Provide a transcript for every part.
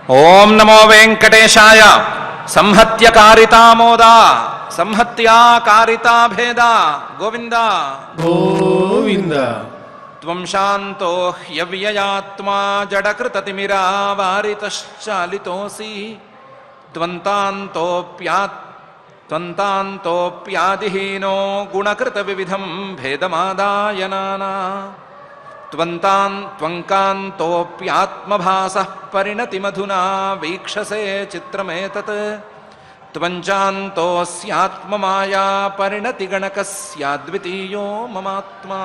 ఓం నమో వెంకటేశాయ. సంహత్యకారితామోదా సంహత్యాకారితాభేద గోవింద గోవింద. త్వం శాంతో హ్యవ్యయాత్మా జడకృతతిమిరావారితశ్చాలితోసి త్వంతాంతోప్యాదిహీనో గుణకృత వివిధం భేదమాదాయ నానా త్వంకాంతోప్యాత్మభాసః పరిణతిమధునా వీక్షసే చిత్రమేతత్ త్వంచాంతోస్యాత్మమాయా పరిణతిగణకస్యాద్వితీయో మమాత్మా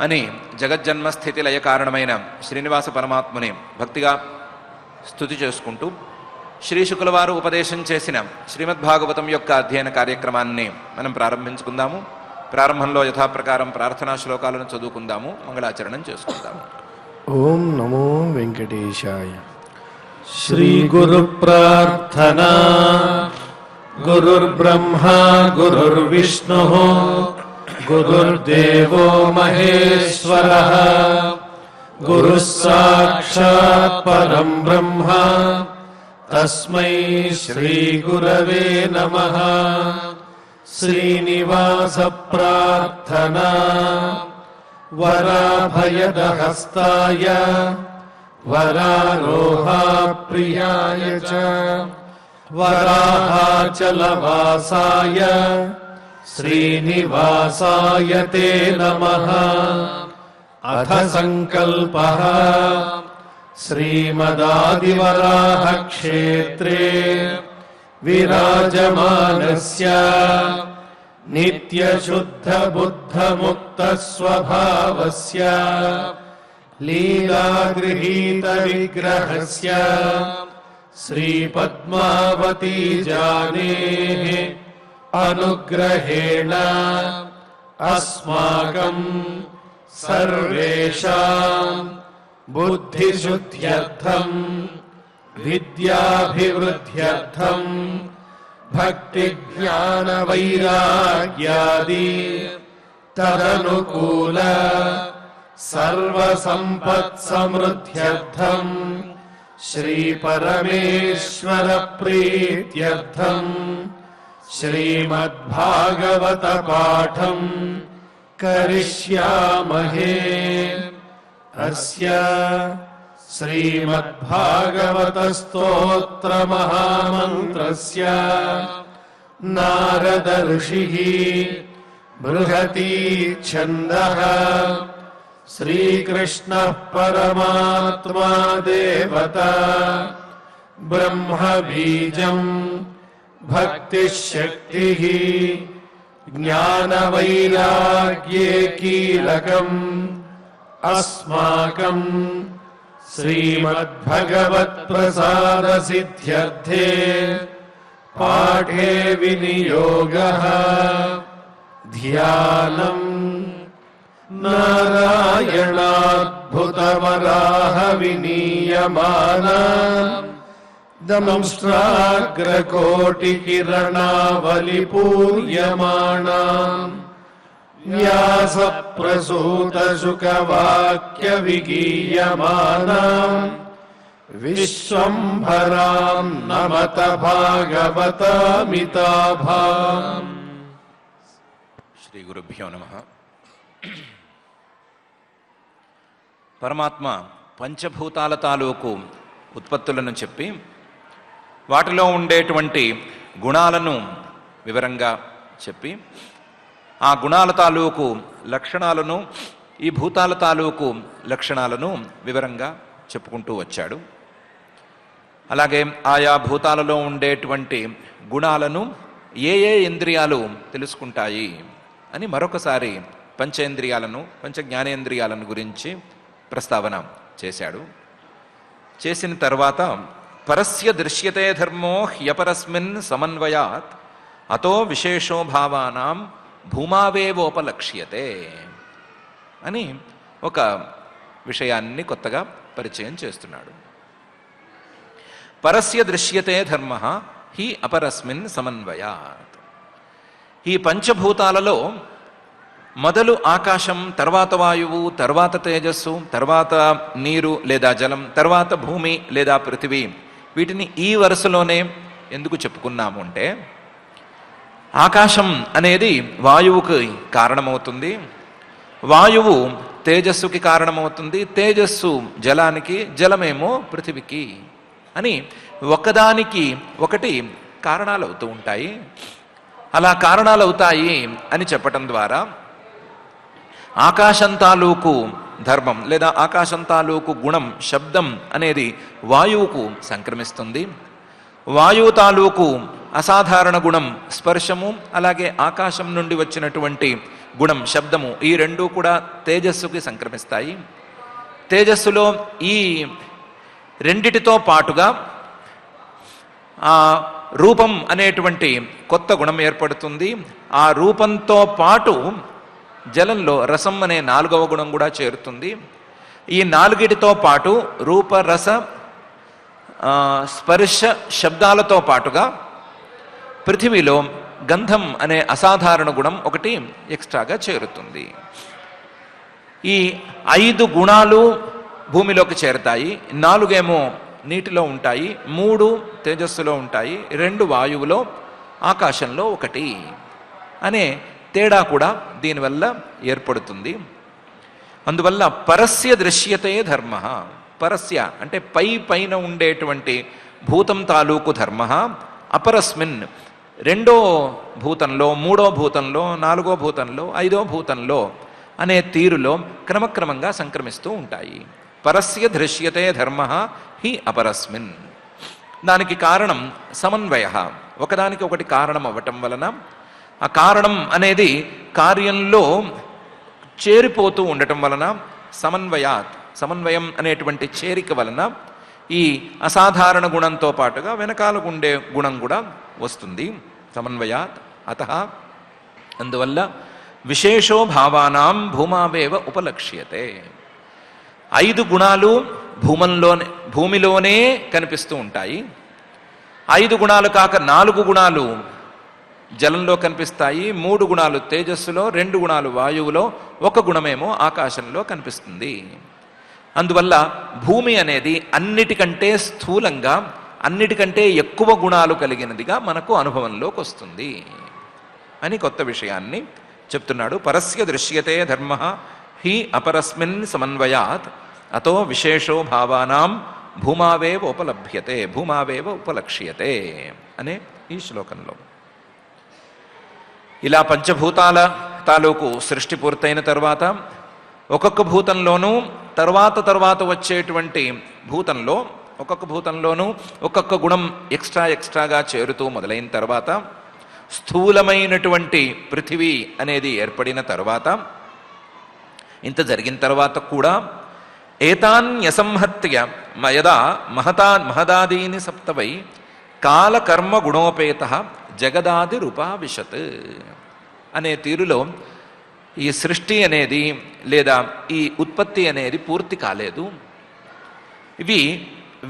అని జగజ్జన్మస్థితి లయ కారణమైన శ్రీనివాస పరమాత్ముని భక్తిగా స్తుతి చేసుకుంటూ శ్రీ శుక్లవారు ఉపదేశం చేసిన శ్రీమద్భాగవతం యొక్క అధ్యయన కార్యక్రమాన్ని మనం ప్రారంభించుకుందాము. ప్రారంభంలో యథాప్రకారం ప్రార్థనా శ్లోకాలను చదువుకుందాము, మంగళాచరణం చేసుకుందాము. ఓం నమో వెంకటేశాయ. శ్రీ గురు ప్రార్థనా. గురుర్బ్రహ్మా గురుర్విష్ణు గురుర్దేవో మహేశ్వరః. గురుః సాక్షాత్ పరం బ్రహ్మ తస్మై శ్రీ గురవే నమః. శ్రీనివాస ప్రార్థనా. వరాభయదహస్తాయ వరారోహాప్రియాయ చ వరాహాచలవాసాయ శ్రీనివాసాయ తే నమః. అథ సంకల్పః శ్రీమదాదివరాహ క్షేత్రే విరాజమానస్య నిత్యశుద్ధ బుద్ధ ముక్త స్వభావస్య లీలాగృహీత విగ్రహస్య శ్రీ పద్మావతీ జానేః అనుగ్రహేణ అస్మాకం సర్వేషాం బుద్ధిశుద్ధ్యర్థం విద్యాభివృద్ధ్యర్థం భక్తి జ్ఞాన వైరాగ్యాది తదనుకూల సర్వసంపత్ సమృద్ధ్యర్థం శ్రీ పరమేశ్వర ప్రీత్యర్థం శ్రీమద్భాగవత పాఠం కరిష్యామహే. అస్య శ్రీమద్భాగవత స్తోత్ర మహామంత్రస్య నారద ఋషిః బృహతి ఛందః శ్రీకృష్ణః పరమాత్మా దేవతా బ్రహ్మ బీజం భక్తిశక్తిః జ్ఞానవైరాగ్యే కీలకం అస్మాకం శ్రీమద్భగవత్ప్రసాద సిద్ధ్యర్థే పాఠే వినియోగః. ధ్యానం నారాయణాద్భుతవరాహ వినీయమానా దంష్ట్రాగ్రకోటికిరణావలిపూర్యమాణా వ్యాసప్రసూతశుకవాక్య విగీయమానా విశ్వంభరాం నమత భాగవతామితాభాం. శ్రీ గురుభ్యో నమః. పరమాత్మ పంచభూతాల తాలూకు ఉత్పత్తులను చెప్పి వాటిలో ఉండేటువంటి గుణాలను వివరంగా చెప్పి ఆ గుణాల తాలూకు లక్షణాలను ఈ భూతాల తాలూకు లక్షణాలను వివరంగా చెప్పుకుంటూ వచ్చాడు. అలాగే ఆయా భూతాలలో ఉండేటువంటి గుణాలను ఏ ఏ ఇంద్రియాలు తెలుసుకుంటాయి అని మరొకసారి పంచేంద్రియాలను పంచజ్ఞానేంద్రియాలను గురించి ప్రస్తావన చేశాడు. చేసిన తర్వాత పరస్య దృశ్యతే ధర్మో హ్యపరస్మిన్ సమన్వయాత్ అతో విశేషో భావానాం భూమావేవోపలక్ష్యతే అని ఒక విషయాన్ని కొత్తగా పరిచయం చేస్తున్నాడు. పరస్య దృశ్యతే ధర్మ హి అపరస్మిన్ సమన్వయాత్. ఈ పంచభూతాలలో మొదలు ఆకాశం, తర్వాత వాయువు, తర్వాత తేజస్సు, తర్వాత నీరు లేదా జలం, తర్వాత భూమి లేదా పృథివీ, వీటిని ఈ వరుసలోనే ఎందుకు చెప్పుకున్నాము అంటే, ఆకాశం అనేది వాయువుకి కారణమవుతుంది, వాయువు తేజస్సుకి కారణమవుతుంది, తేజస్సు జలానికి, జలమేమో పృథివికి అని ఒకదానికి ఒకటి కారణాలు అవుతూ ఉంటాయి. అలా కారణాలు అవుతాయి అని చెప్పటం ద్వారా ఆకాశం తాలూకు ధర్మం లేదా ఆకాశం తాలూకు గుణం, శబ్దం అనేది వాయువుకు సంక్రమిస్తుంది. వాయువు తాలూకు అసాధారణ గుణం స్పర్శము, అలాగే ఆకాశం నుండి వచ్చినటువంటి గుణం శబ్దము, ఈ రెండూ కూడా తేజస్సుకి సంక్రమిస్తాయి. తేజస్సులో ఈ రెండిటితో పాటుగా ఆ రూపం అనేటువంటి కొత్త గుణం ఏర్పడుతుంది. ఆ రూపంతో పాటు జలంలో రసం అనే 4వ గుణం కూడా చేరుతుంది. ఈ 4టితో పాటు రూప, రస, స్పర్శ, శబ్దాలతో పాటుగా పృథివీలో గంధం అనే అసాధారణ గుణం ఒకటి ఎక్స్ట్రాగా చేరుతుంది. ఈ 5 గుణాలు భూమిలోకి చేరుతాయి. 4 ఏమో నీటిలో ఉంటాయి, 3 తేజస్సులో ఉంటాయి, 2 వాయువులో, ఆకాశంలో 1 అనే తేడా కూడా దీనివల్ల ఏర్పడుతుంది. అందువల్ల పరస్య దృశ్యతే ధర్మ, పరస్య అంటే పైన ఉండేటువంటి భూతం తాలూకు ధర్మ, అపరస్మిన్ రెండో భూతంలో, 3వ భూతంలో, 4వ భూతంలో, 5వ భూతంలో అనే తీరులో క్రమక్రమంగా సంక్రమిస్తూ ఉంటాయి. పరస్య దృశ్యతే ధర్మ హి అపరస్మిన్. దానికి కారణం సమన్వయ, ఒకదానికి ఒకటి కారణం అవ్వటం వలన, ఆ కారణం అనేది కార్యంలో చేరిపోతూ ఉండటం వలన, సమన్వయం అనేటువంటి చేరిక వలన ఈ అసాధారణ గుణంతో పాటుగా వెనకాల ఉండే గుణం కూడా వస్తుంది. సమన్వయాత్ అతః, అందువల్ల విశేషో భావానాం భూమావేవ ఉపలక్ష్యతే. 5 గుణాలు భూమిలోనే కనిపిస్తూ ఉంటాయి. 5 గుణాలు కాక 4 గుణాలు జలంలో కనిపిస్తాయి, 3 గుణాలు తేజస్సులో, 2 గుణాలు వాయువులో, 1 గుణమేమో ఆకాశంలో కనిపిస్తుంది. అందువల్ల భూమి అనేది అన్నిటికంటే స్థూలంగా, అన్నిటికంటే ఎక్కువ గుణాలు కలిగినదిగా మనకు అనుభవంలోకి వస్తుంది అని కొత్త విషయాన్ని చెప్తున్నాడు. పరస్య దృశ్యతే ధర్మ హి అపరస్మిన్ సమన్వయాత్ అతో విశేషో భావానాం భూమావేవ ఉపలభ్యతే, భూమావేవ ఉపలక్ష్యతే అనే ఈ శ్లోకంలో. ఇలా పంచభూతాల తాలూకు సృష్టి పూర్తయిన తర్వాత ఒక్కొక్క భూతంలోనూ తర్వాత వచ్చేటువంటి భూతంలో ఒక్కొక్క భూతంలోనూ ఒక్కొక్క గుణం ఎక్స్ట్రాగా చేరుతూ మొదలైన తర్వాత స్థూలమైనటువంటి పృథివీ అనేది ఏర్పడిన తర్వాత, ఇంత జరిగిన తర్వాత కూడా ఏతాన్యసంహత్య యదా మహదాదీని సప్తవై కాలకర్మ గుణోపేత జగదాది రూపావిశత్ అనే తీరులో ఈ సృష్టి అనేది లేదా ఈ ఉత్పత్తి అనేది పూర్తి కాలేదు. ఇవి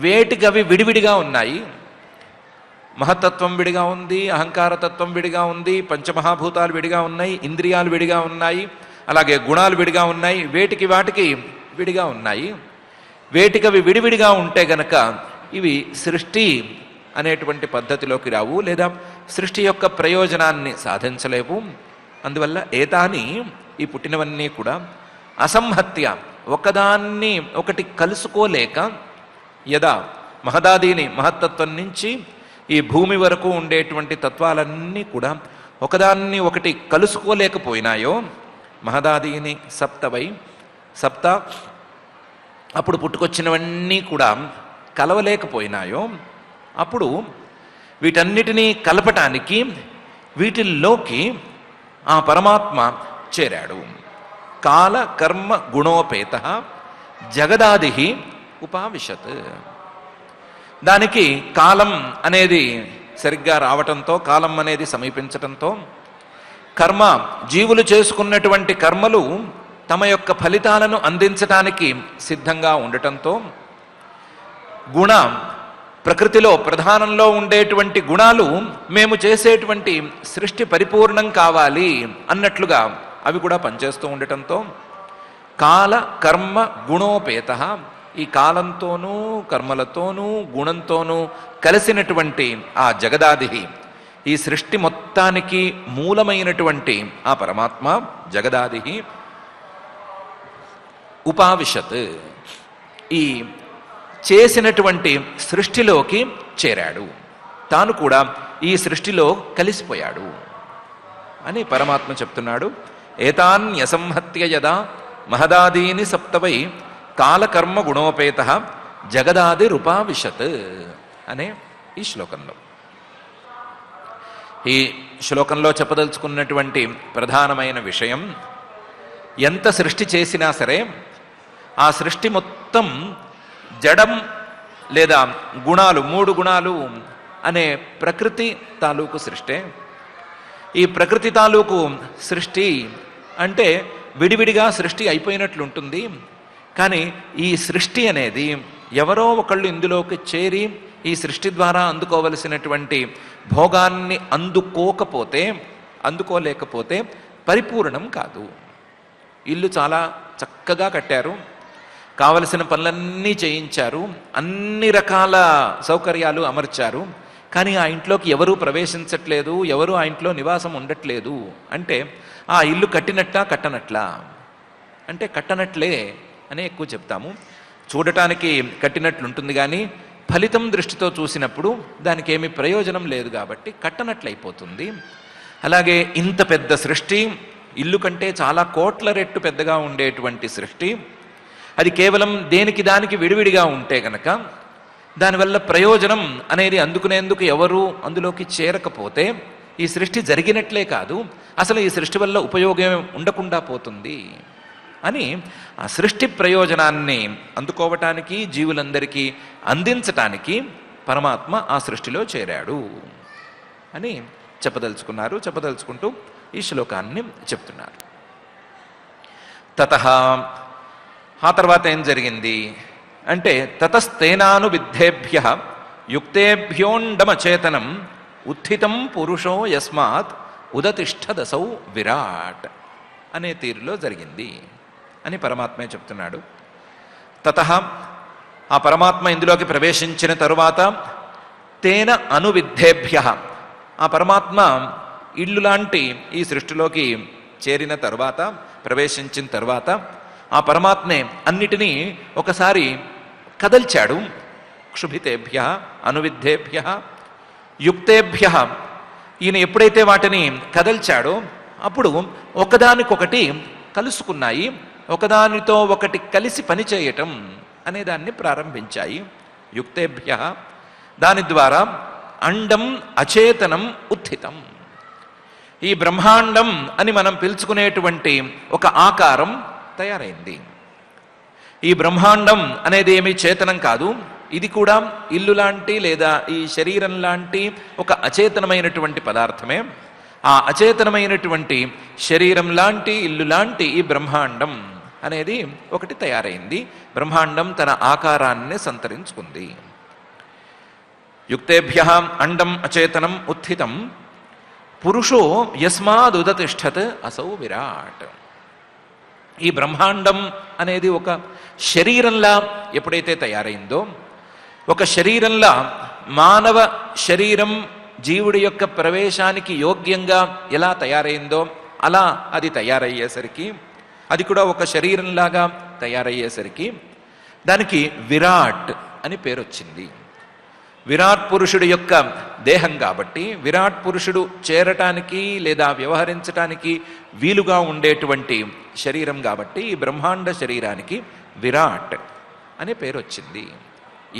వేటికవి విడివిడిగా ఉన్నాయి. మహత్తత్వం విడిగా ఉంది, అహంకారతత్వం విడిగా ఉంది, పంచమహాభూతాలు విడిగా ఉన్నాయి, ఇంద్రియాలు విడిగా ఉన్నాయి, అలాగే గుణాలు విడిగా ఉన్నాయి, వాటికి విడిగా ఉన్నాయి. వేటికవి విడివిడిగా ఉంటే గనక ఇవి సృష్టి అనేటువంటి పద్ధతిలోకి రావు, లేదా సృష్టి యొక్క ప్రయోజనాన్ని సాధించలేవు. అందువల్ల ఏతాని ఈ పుట్టినవన్నీ కూడా అసంహత్య ఒకదాన్ని ఒకటి కలుసుకోలేక, యదా మహదాదీని మహత్తత్వం నుంచి ఈ భూమి వరకు ఉండేటువంటి తత్వాలన్నీ కూడా ఒకదాన్ని ఒకటి కలుసుకోలేకపోయినాయో, మహదాదీని సప్త అప్పుడు పుట్టుకొచ్చినవన్నీ కూడా కలవలేకపోయినాయో, అప్పుడు వీటన్నిటినీ కలపటానికి వీటిల్లోకి ఆ పరమాత్మ చేరాడు. కాల కర్మ గుణోపేత జగదాది ఉపావిశత్. దానికి కాలం అనేది సరిగ్గా రావటంతో, కాలం అనేది సమీపించటంతో, కర్మ జీవులు చేసుకున్నటువంటి కర్మలు తమ యొక్క ఫలితాలను అందించటానికి సిద్ధంగా ఉండటంతో, గుణ ప్రకృతిలో ప్రధానంలో ఉండేటువంటి గుణాలు మేము చేసేటువంటి సృష్టి పరిపూర్ణం కావాలి అన్నట్లుగా అవి కూడా పనిచేస్తూ ఉండటంతో కాల కర్మ గుణోపేత, ఈ కాలంతోనూ కర్మలతోనూ గుణంతోనూ కలిసినటువంటి ఆ జగదాది, ఈ సృష్టి మొత్తానికి మూలమైనటువంటి ఆ పరమాత్మ జగదాది ఉపావిశత్, ఈ చేసినటువంటి సృష్టిలోకి చేరాడు, తాను కూడా ఈ సృష్టిలో కలిసిపోయాడు అని పరమాత్మ చెప్తున్నాడు. ఏతాన్యసంహత్య యదా మహదాదీని సప్తవై కాలకర్మ గుణోపేత జగదాది రూపావిశత్ అనే ఈ శ్లోకంలో. ఈ శ్లోకంలో చెప్పదలుచుకున్నటువంటి ప్రధానమైన విషయం, ఎంత సృష్టి చేసినా సరే ఆ సృష్టి మొత్తం జడం లేదా గుణాలు, 3 గుణాలు అనే ప్రకృతి తాలూకు సృష్టి. ఈ ప్రకృతి తాలూకు సృష్టి అంటే విడివిడిగా సృష్టి అయిపోయినట్లుంటుంది. కానీ ఈ సృష్టి అనేది ఎవరో ఒకళ్ళు ఇందులోకి చేరి ఈ సృష్టి ద్వారా అందుకోవలసినటువంటి భోగాన్ని అందుకోలేకపోతే పరిపూర్ణం కాదు. ఇల్లు చాలా చక్కగా కట్టారు, కావలసిన పనులన్నీ చేయించారు, అన్ని రకాల సౌకర్యాలు అమర్చారు, కానీ ఆ ఇంట్లోకి ఎవరూ ప్రవేశించట్లేదు, ఎవరు ఆ ఇంట్లో నివాసం ఉండట్లేదు అంటే ఆ ఇల్లు కట్టనట్లా అంటే కట్టనట్లే అనే ఎక్కువ చెప్తాము. చూడటానికి కట్టినట్లుంటుంది కానీ ఫలితం దృష్టితో చూసినప్పుడు దానికి ఏమీ ప్రయోజనం లేదు కాబట్టి కట్టనట్లయిపోతుంది. అలాగే ఇంత పెద్ద సృష్టి, ఇల్లు కంటే చాలా కోట్ల రెట్టు పెద్దగా ఉండేటువంటి సృష్టి, అది కేవలం దేనికి దానికి విడివిడిగా ఉంటే గనక దానివల్ల ప్రయోజనం అనేది అందుకునేందుకు ఎవరు అందులోకి చేరకపోతే ఈ సృష్టి జరిగినట్లే కాదు, అసలు ఈ సృష్టి వల్ల ఉపయోగం ఉండకుండా పోతుంది అని ఆ సృష్టి ప్రయోజనాన్ని అందుకోవటానికి, జీవులందరికీ అందించటానికి పరమాత్మ ఆ సృష్టిలో చేరాడు అని చెప్పదలుచుకుంటూ ఈ శ్లోకాన్ని చెప్తున్నారు. తతః, ఆ తర్వాత ఏం జరిగింది అంటే, తతస్తేనానువిద్ధేభ్య యుక్తేభ్యోండమచేతనం ఉత్థితం పురుషో యస్మాత్ ఉదతిష్ఠదసౌ విరాట్ అనే తీరులో జరిగింది అని పరమాత్మే చెప్తున్నాడు. తతః, ఆ పరమాత్మ ఇందులోకి ప్రవేశించిన తరువాత, తేన అనువిద్ధేభ్య, ఆ పరమాత్మ ఇల్లు లాంటి ఈ సృష్టిలోకి చేరిన తరువాత, ప్రవేశించిన తరువాత ఆ పరమాత్మే అన్నిటినీ ఒకసారి కదల్చాడు. క్షుభితేభ్య అనువిద్ధేభ్య యుక్తేభ్య, ఈయన ఎప్పుడైతే వాటిని కదల్చాడో అప్పుడు ఒకదానికొకటి కలుసుకున్నాయి, ఒకదానితో ఒకటి కలిసి పనిచేయటం అనే దాన్ని ప్రారంభించాయి. యుక్తేభ్య, దాని ద్వారా అండం అచేతనం ఉత్థితం, ఈ బ్రహ్మాండం అని మనం పిలుచుకునేటువంటి ఒక ఆకారం తయారైంది. ఈ బ్రహ్మాండం అనేది ఏమీ చేతనం కాదు, ఇది కూడా ఇల్లు లాంటి లేదా ఈ శరీరం లాంటి ఒక అచేతనమైనటువంటి పదార్థమే. ఆ అచేతనమైనటువంటి శరీరం లాంటి, ఇల్లు లాంటి ఈ బ్రహ్మాండం అనేది ఒకటి తయారైంది. బ్రహ్మాండం తన ఆకారాన్ని సంతరించుకుంది. యుక్తేభ్య అండం అచేతనం ఉత్థితం పురుషో యస్మాదుదతిష్ఠత్ అసౌ విరాట్. ఈ బ్రహ్మాండం అనేది ఒక శరీరంలా ఎప్పుడైతే తయారైందో, ఒక శరీరంలా మానవ శరీరం జీవుడి యొక్క ప్రవేశానికి యోగ్యంగా ఎలా తయారైందో అలా అది తయారయ్యేసరికి, అది కూడా ఒక శరీరంలాగా తయారయ్యేసరికి దానికి విరాట్ అని పేరు వచ్చింది. విరాట్ పురుషుడి యొక్క దేహం కాబట్టి, విరాట్ పురుషుడు చేరటానికి లేదా వ్యవహరించటానికి వీలుగా ఉండేటువంటి శరీరం కాబట్టి ఈ బ్రహ్మాండ శరీరానికి విరాట్ అనే పేరు వచ్చింది.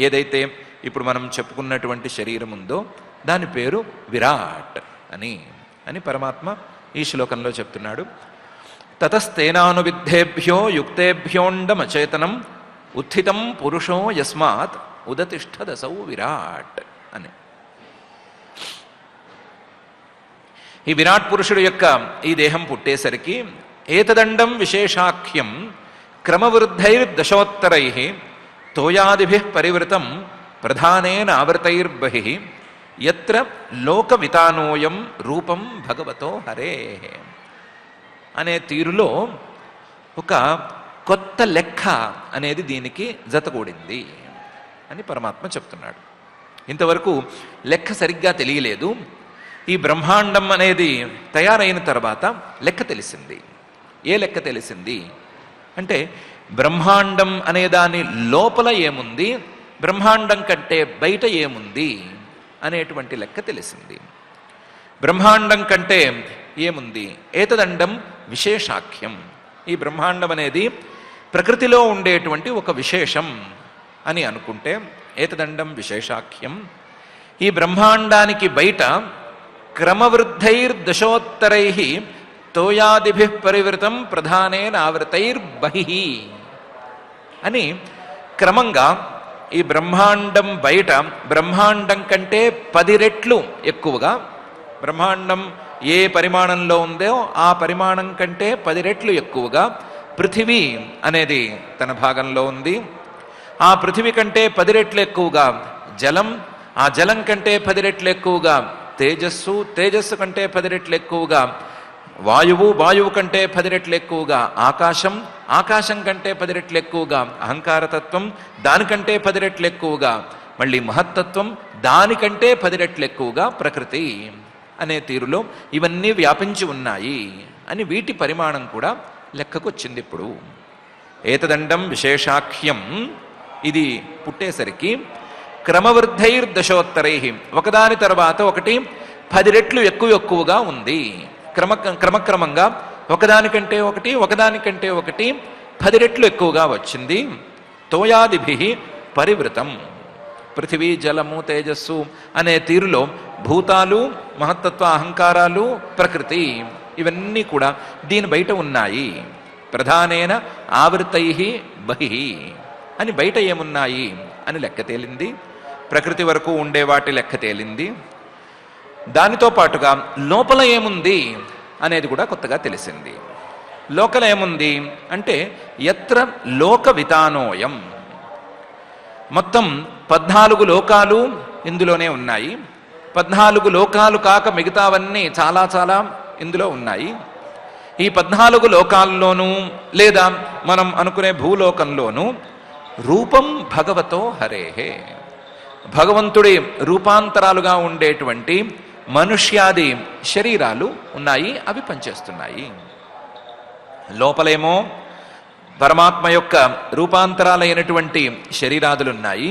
ఏదైతే ఇప్పుడు మనం చెప్పుకున్నటువంటి శరీరం ఉందో దాని పేరు విరాట్ అని పరమాత్మ ఈ శ్లోకంలో చెప్తున్నాడు. తతస్తేనానువిద్ధేభ్యో యుక్తేభ్యోండమచేతనం ఉత్థితం పురుషో యస్మాత్ ఉదతిష్ఠదసౌ విరాట్ అని. ఈ విరాట్ పురుషుడు యొక్క ఈ దేహం పుట్టేసరికి ఏతదండం విశేషాఖ్యం క్రమవృద్ధైర్దశోత్తరై తోయాదిభిః పరివృతం ప్రధానేన ఆవృతైర్బహిః యత్ర లోకవితానోయం రూపం భగవతో హరే. అనే తీరులో ఒక కొత్త లెక్క అనేది దీనికి జతకూడింది అని పరమాత్మ చెప్తున్నాడు. ఇంతవరకు లెక్క సరిగ్గా తెలియలేదు. ఈ బ్రహ్మాండం అనేది తయారైన తర్వాత లెక్క తెలిసింది. ఏ లెక్క తెలిసింది అంటే బ్రహ్మాండం అనే దాని లోపల ఏముంది, బ్రహ్మాండం కంటే బయట ఏముంది అనేటువంటి లెక్క తెలిసింది. బ్రహ్మాండం కంటే ఏముంది, ఏతదండం విశేషాఖ్యం. ఈ బ్రహ్మాండం అనేది ప్రకృతిలో ఉండేటువంటి ఒక విశేషం అని అనుకుంటే ఏతదండం విశేషాఖ్యం. ఈ బ్రహ్మాండానికి బయట క్రమవృద్ధైర్దశోత్తరై తోయాదిభి పరివృతం ప్రధానేన ఆవృతైర్బహి అని క్రమంగా ఈ బ్రహ్మాండం బయట బ్రహ్మాండం కంటే 10 రెట్లు ఎక్కువగా, బ్రహ్మాండం ఏ పరిమాణంలో ఉందో ఆ పరిమాణం కంటే 10 రెట్లు ఎక్కువగా పృథివీ అనేది తన భాగంలో ఉంది. ఆ పృథివీ కంటే 10 రెట్లు ఎక్కువగా జలం, ఆ జలం కంటే 10 రెట్లు ఎక్కువగా తేజస్సు, తేజస్సు కంటే 10 రెట్లు ఎక్కువగా వాయువు, వాయువు కంటే 10 రెట్లు ఎక్కువగా ఆకాశం, ఆకాశం కంటే 10 రెట్లు ఎక్కువగా అహంకారతత్వం, దానికంటే 10 రెట్లు ఎక్కువగా మళ్ళీ మహత్తత్వం, దానికంటే 10 రెట్లు ఎక్కువగా ప్రకృతి అనే తీరులో ఇవన్నీ వ్యాపించి ఉన్నాయి అని వీటి పరిమాణం కూడా లెక్కకొచ్చింది. ఇప్పుడు ఏతదండం విశేషాఖ్యం ఇది పుట్టేసరికి క్రమవృద్ధైర్దశోత్తరై ఒకదాని తర్వాత ఒకటి 10 రెట్లు ఎక్కువగా ఉంది. క్రమక్రమంగా ఒకదానికంటే ఒకటి ఒకదానికంటే ఒకటి 10 రెట్లు ఎక్కువగా వచ్చింది. తోయాదిభి పరివృతం, పృథివీ జలము తేజస్సు అనే తీరులో భూతాలు, మహత్తత్వ అహంకారాలు, ప్రకృతి ఇవన్నీ కూడా దీని బయట ఉన్నాయి. ప్రధానేన ఆవృతై బహి అని బయట ఏమున్నాయి అని లెక్క తేలింది. ప్రకృతి వరకు ఉండే వాటి లెక్క తేలింది. దానితో పాటుగా లోపల ఏముంది అనేది కూడా కొత్తగా తెలిసింది. లోపల ఏముంది అంటే యత్ర లోక వితానోయం, మొత్తం 14 లోకాలు ఇందులోనే ఉన్నాయి. 14 లోకాలు కాక మిగతావన్నీ చాలా చాలా ఇందులో ఉన్నాయి. ఈ 14 లోకాల్లోనూ లేదా మనం అనుకునే భూలోకంలోనూ రూపం భగవతో హరేహే, భగవంతుడి రూపాంతరాలుగా ఉండేటువంటి మనుష్యాది శరీరాలు ఉన్నాయి, అవి పనిచేస్తున్నాయి. లోపలేమో పరమాత్మ యొక్క రూపాంతరాలైనటువంటి శరీరాదులున్నాయి,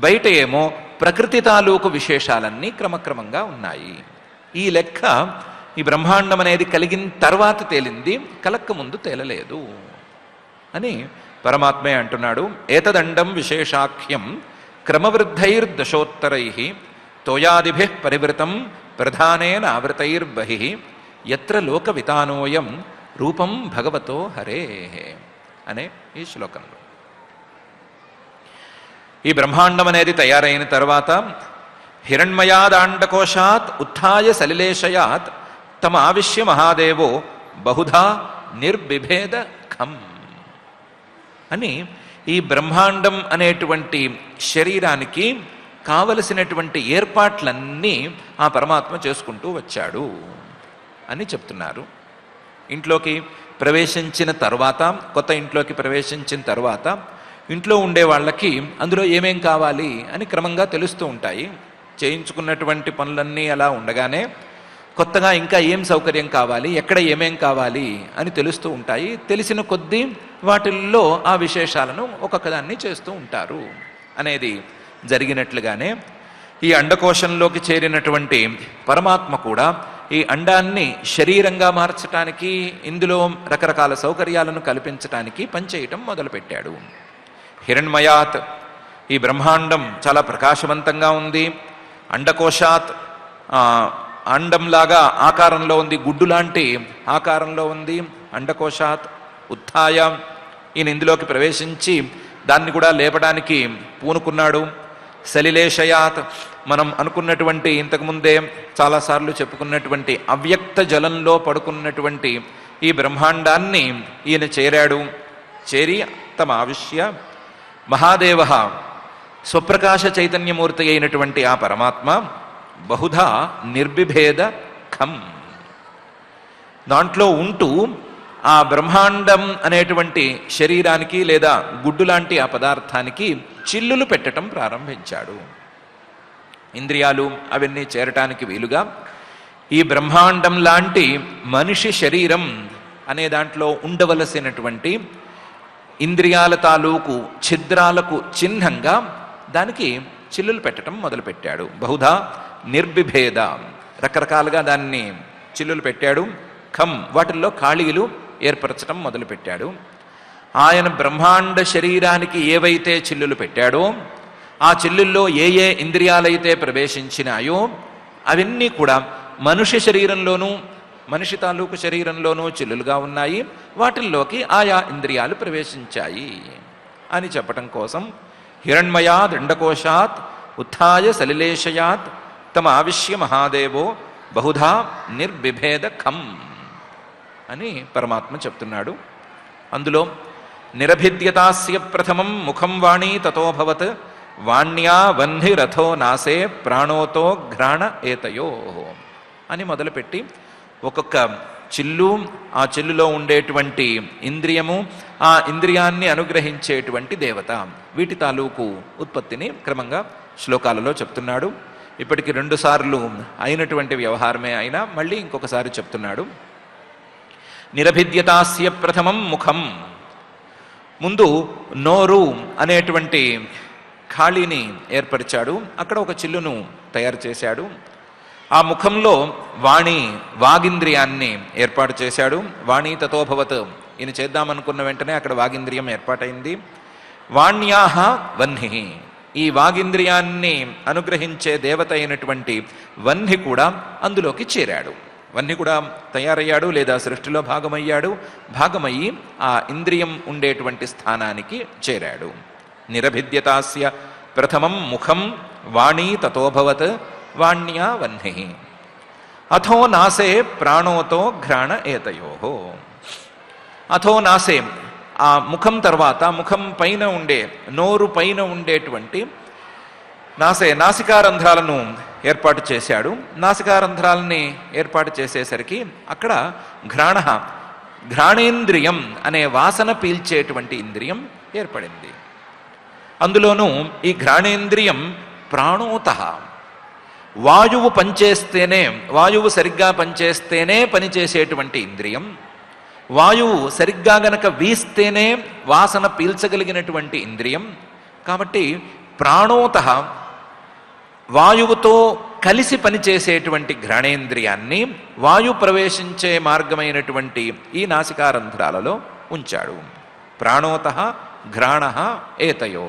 బయట ఏమో ప్రకృతి తాలూకు విశేషాలన్నీ క్రమక్రమంగా ఉన్నాయి. ఈ లెక్క ఈ బ్రహ్మాండం అనేది కలిగిన తర్వాత తేలింది, కలక్క ముందు తేలలేదు అని పరమాత్మే అంటున్నాడు. ఏతదండం విశేషాఖ్యం క్రమవృద్ధైర్దశోత్తరై తోయాదిభి పరివృతం ప్రధానేన ఆవృతైర్బహి యత్ర లోక వితానోయం రూపం భగవతో హరే అనే ఈ శ్లోకంలో ఈ బ్రహ్మాండం అనేది తయారైన తర్వాత హిరణ్మయాదాండకోశాత్ ఉత్థాయ సలిలేశయాత్ తమ ఆవిశ్య మహాదేవో బహుధా నిర్బిభేద ఖం అని ఈ బ్రహ్మాండం అనేటువంటి శరీరానికి కావలసినటువంటి ఏర్పాట్లన్నీ ఆ పరమాత్మ చేసుకుంటూ వచ్చాడు అని చెప్తున్నారు. ఇంట్లోకి ప్రవేశించిన తర్వాత, కొత్త ఇంట్లోకి ప్రవేశించిన తర్వాత ఇంట్లో ఉండే వాళ్ళకి అందులో ఏమేం కావాలి అని క్రమంగా తెలుస్తూ ఉంటాయి. చేయించుకున్నటువంటి పనులన్నీ అలా ఉండగానే కొత్తగా ఇంకా ఏం సౌకర్యం కావాలి, ఎక్కడ ఏమేం కావాలి అని తెలుస్తూ ఉంటాయి. తెలిసిన కొద్దీ వాటిల్లో ఆ విశేషాలను ఒక్కొక్కదాన్ని చేస్తూ ఉంటారు అనేది జరిగినట్లుగానే ఈ అండకోశంలోకి చేరినటువంటి పరమాత్మ కూడా ఈ అండాన్ని శరీరంగా మార్చటానికి, ఇందులో రకరకాల సౌకర్యాలను కల్పించటానికి పనిచేయటం మొదలుపెట్టాడు. హిరణ్మయాత్ ఈ బ్రహ్మాండం చాలా ప్రకాశవంతంగా ఉంది. అండకోశాత్ అండంలాగా ఆకారంలో ఉంది, గుడ్డు లాంటి ఆకారంలో ఉంది. అండకోశాత్ ఉత్థాయ ఈయన ఇందులోకి ప్రవేశించి దాన్ని కూడా లేపడానికి పూనుకున్నాడు. సలిలేశయాత్ మనం అనుకున్నటువంటి ఇంతకుముందే చాలాసార్లు చెప్పుకున్నటువంటి అవ్యక్త జలంలో పడుకున్నటువంటి ఈ బ్రహ్మాండాన్ని ఈయన చేరాడు. చేరి తమ ఆవిశ్య మహాదేవ స్వప్రకాశ చైతన్యమూర్తి అయినటువంటి ఆ పరమాత్మ బహుధా నిర్బిభేద ఖం దాంట్లో ఉంటూ ఆ బ్రహ్మాండం అనేటువంటి శరీరానికి లేదా గుడ్డు లాంటి ఆ పదార్థానికి చిల్లులు పెట్టడం ప్రారంభించాడు. ఇంద్రియాలు అవన్నీ చేరటానికి వీలుగా ఈ బ్రహ్మాండం లాంటి మనిషి శరీరం అనే దాంట్లో ఉండవలసినటువంటి ఇంద్రియాల తాలూకు ఛిద్రాలకు చిహ్నంగా దానికి చిల్లులు పెట్టడం మొదలుపెట్టాడు. బహుధా నిర్బిభేద, రకరకాలుగా దాన్ని చిల్లులు పెట్టాడు. ఖం, వాటిల్లో ఖాళీలు ఏర్పరచడం మొదలుపెట్టాడు. ఆయన బ్రహ్మాండ శరీరానికి ఏవైతే చిల్లులు పెట్టాడో ఆ చిల్లుల్లో ఏ ఏ ఇంద్రియాలైతే ప్రవేశించినాయో అవన్నీ కూడా మనుష్య శరీరంలోనూ మనిషి తాలూకు శరీరంలోనూ చిల్లులుగా ఉన్నాయి. వాటిల్లోకి ఆయా ఇంద్రియాలు ప్రవేశించాయి అని చెప్పటం కోసం హిరణ్మయాద్ అండకోశాత్ ఉత్థాయ సలిలేశయాత్ తమ ఆవిశ్య మహాదేవో బహుధా నిర్బిభేద ఖం అని పరమాత్మ చెప్తున్నాడు. అందులో నిరభిద్యతాస్య ప్రథమం ముఖం వాణీ తతోభవత్ వాణ్యా వహ్ని రథో నాసే ప్రాణోతో ఘ్రాణ ఏతయో అని మొదలుపెట్టి ఒక్కొక్క చిల్లు, ఆ చిల్లులో ఉండేటువంటి ఇంద్రియము, ఆ ఇంద్రియాన్ని అనుగ్రహించేటువంటి దేవత, వీటి తాలూకు ఉత్పత్తిని క్రమంగా శ్లోకాలలో చెప్తున్నాడు. ఇప్పటికి 2 సార్లు అయినటువంటి వ్యవహారమే అయినా మళ్ళీ ఇంకొకసారి చెప్తున్నాడు. నిరభిద్యతాస్య ప్రథమం ముఖం, ముందు నోరు అనేటువంటి ఖాళీని ఏర్పరిచాడు. అక్కడ ఒక చిల్లును తయారు చేశాడు. ఆ ముఖంలో వాగింద్రియాన్ని ఏర్పాటు చేశాడు. వాణీ తతోభవత్, ఈయన చేద్దామనుకున్న వెంటనే అక్కడ వాగింద్రియం ఏర్పాటైంది. వాణ్యాహ వహ్ని, ఈ వాగింద్రియాన్ని అనుగ్రహించే దేవత అయినటువంటి వహ్ని కూడా అందులోకి చేరాడు. వహ్ని కూడా తయారయ్యాడు లేదా సృష్టిలో భాగమయ్యి ఆ ఇంద్రియం ఉండేటువంటి స్థానానికి చేరాడు. నిరభిద్యతాస్య ప్రథమం ముఖం వాణీ తతోభవత్ వాణ్యా వహ్ని అథో నాసే ప్రాణోతో ఘ్రాణ ఏతయో. అథో నాసే, ఆ ముఖం తర్వాత ముఖం పైన ఉండే నోరు పైన ఉండేటువంటి నాసికారంధ్రాలను ఏర్పాటు చేశాడు. నాసికారంధ్రాలని ఏర్పాటు చేసేసరికి అక్కడ ఘ్రాణేంద్రియం అనే వాసన పీల్చేటువంటి ఇంద్రియం ఏర్పడింది. అందులోనూ ఈ ఘ్రాణేంద్రియం ప్రాణోత, వాయువు సరిగ్గా పనిచేస్తేనే పనిచేసేటువంటి ఇంద్రియం. వాయువు సరిగ్గా గనక వీస్తేనే వాసన పీల్చగలిగినటువంటి ఇంద్రియం. కాబట్టి ప్రాణోత, వాయువుతో కలిసి పనిచేసేటువంటి ఘ్రాణేంద్రియాన్ని వాయు ప్రవేశించే మార్గమైనటువంటి ఈ నాసికారంధ్రాలలో ఉంచాడు. ప్రాణోత ఘ్రాణ ఏతయో.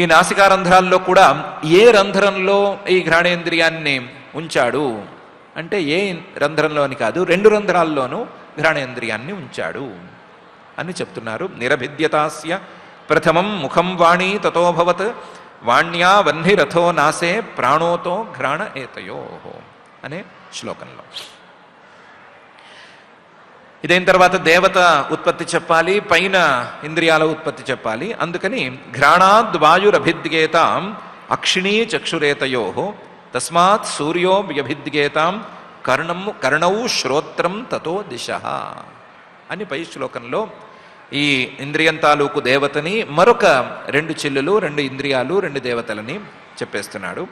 ఈ నాసికారంధ్రాల్లో కూడా ఏ రంధ్రంలో ఈ ఘ్రాణేంద్రియాన్ని ఉంచాడు అంటే ఏ రంధ్రంలోని కాదు, 2 రంధ్రాల్లోనూ ఘ్రాణేంద్రియాన్ని ఉంచాడు అని చెప్తున్నారు. నిరభిద్యతాస్య ప్రథమం ముఖం వాణీ తతోభవత్ వాణ్యా వహ్ని రథో నాసే ప్రాణోతో ఘ్రాణ ఏతయో అనే శ్లోకంలో. ఇదైన తర్వాత దేవత ఉత్పత్తి చెప్పాలి, పైన ఇంద్రియాల ఉత్పత్తి చెప్పాలి. అందుకని ఘ్రాణాద్వాయురభిద్గేతాం అక్షిణీ చక్షురేతయో తస్మాత్ సూర్యో వ్యభిద్గేతాం కర్ణౌ శ్రోత్రం తతో దిశ అని పై శ్లోకంలో ఈ ఇంద్రియం తాలూకు దేవతని మరొక 2 చిల్లులు, 2 ఇంద్రియాలు, 2 దేవతలని చెప్పేస్తున్నాడు.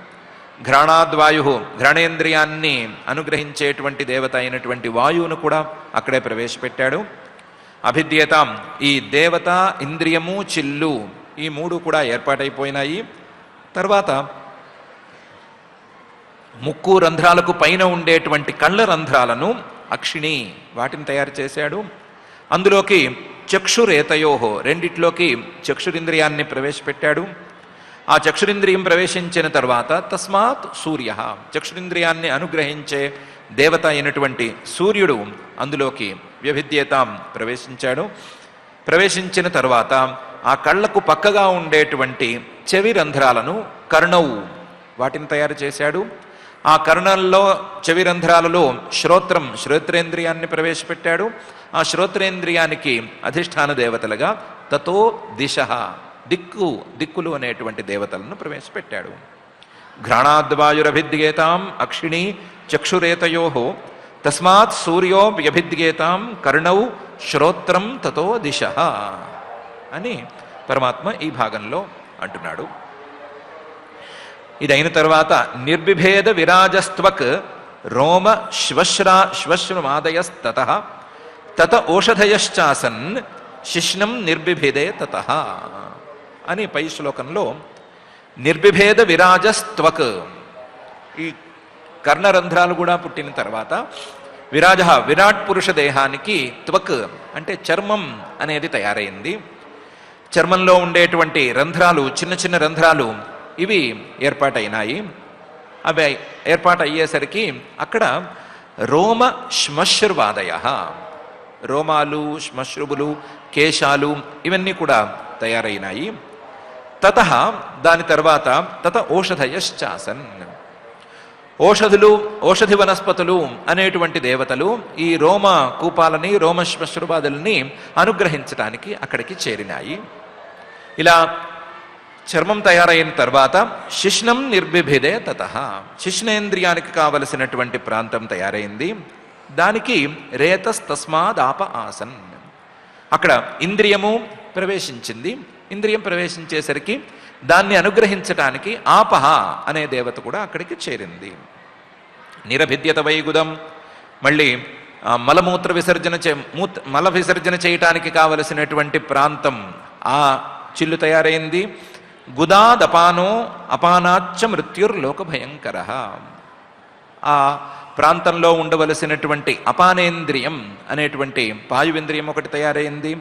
ఘ్రాణాద్వాయు, ఘ్రాణేంద్రియాన్ని అనుగ్రహించేటువంటి దేవత అయినటువంటి వాయువును కూడా అక్కడే ప్రవేశపెట్టాడు. అభిద్యేతాం, ఈ దేవత, ఇంద్రియము, చిల్లు ఈ 3 కూడా ఏర్పాటైపోయినాయి. తర్వాత ముక్కు రంధ్రాలకు పైన ఉండేటువంటి కళ్ళ రంధ్రాలను అక్షిణి, వాటిని తయారు చేశాడు. అందులోకి చక్షురేతయోహో, 2 చక్షురింద్రియాన్ని ప్రవేశపెట్టాడు. ఆ చక్షురింద్రియం ప్రవేశించిన తర్వాత తస్మాత్ సూర్య, చక్షురింద్రియాన్ని అనుగ్రహించే దేవత అయినటువంటి సూర్యుడు అందులోకి వ్యభిద్యేతాం ప్రవేశించాడు. ప్రవేశించిన తర్వాత ఆ కళ్ళకు పక్కగా ఉండేటువంటి చెవి రంధ్రాలను కర్ణవు, వాటిని తయారు చేశాడు. ఆ కర్ణంలో చెవి రంధ్రాలలో శ్రోత్రేంద్రియాన్ని ప్రవేశపెట్టాడు. ఆ శ్రోత్రేంద్రియానికి అధిష్టాన దేవతలుగా తతో దిశ, దిక్కులు అనేటువంటి దేవతలను ప్రవేశపెట్టాడు. ఘ్రాణాద్వాయురభిద్గేతాం అక్షిణీ చక్షురేతయో తస్మాత్ సూర్యో వ్యభిద్యేతాం కర్ణౌ శ్రోత్రం తతో దిశ అని పరమాత్మ ఈ భాగంలో అంటున్నాడు. ఇదైన తర్వాత నిర్బిభేద విరాజస్త్వక్ రోమ శ్వశ్రుమాదయస్తత తత ఓషధయశ్చాసన్ శిష్ణం నిర్బిభేదే తత అని పై శ్లోకంలో నిర్బిభేద విరాజస్త్వక్, ఈ కర్ణరంధ్రాలు కూడా పుట్టిన తర్వాత విరాజ విరాట్ పురుష దేహానికి త్వక్ అంటే చర్మం అనేది తయారైంది. చర్మంలో ఉండేటువంటి రంధ్రాలు, చిన్న చిన్న రంధ్రాలు ఇవి ఏర్పాటైనాయి. అవి ఏర్పాటయ్యేసరికి అక్కడ రోమ శ్మశ్రువాదయ, రోమాలు, శ్మశ్రుబులు, కేశాలు ఇవన్నీ కూడా తయారైనాయి. తత దాని తర్వాత తత ఓషధయశ్చాసన్, ఓషధులు, ఓషధి వనస్పతులు అనేటువంటి దేవతలు ఈ రోమ కూపాలని, రోమ శ్మశ్రువాదుల్ని అనుగ్రహించడానికి అక్కడికి చేరినాయి. ఇలా చర్మం తయారైన తర్వాత శిష్ణం నిర్బిభిదే తత, శిష్ణేంద్రియానికి కావలసినటువంటి ప్రాంతం తయారైంది. దానికి రేతస్తస్మాదాప ఆసన్, అక్కడ ఇంద్రియము ప్రవేశించింది. ఇంద్రియం ప్రవేశించేసరికి దాన్ని అనుగ్రహించటానికి ఆపహ అనే దేవత కూడా అక్కడికి చేరింది. నిరభిద్యత వైగుదం, మళ్ళీ మలమూత్ర విసర్జన మల విసర్జన చేయటానికి కావలసినటువంటి ప్రాంతం ఆ చిల్లు తయారైంది. గుదాదపానో అపానాచ్చ మృత్యుర్లోక భయంకర, ఆ ప్రాంతంలో ఉండవలసినటువంటి అపానేంద్రియం అనేటువంటి పాయువింద్రియం ఒకటి తయారైంది.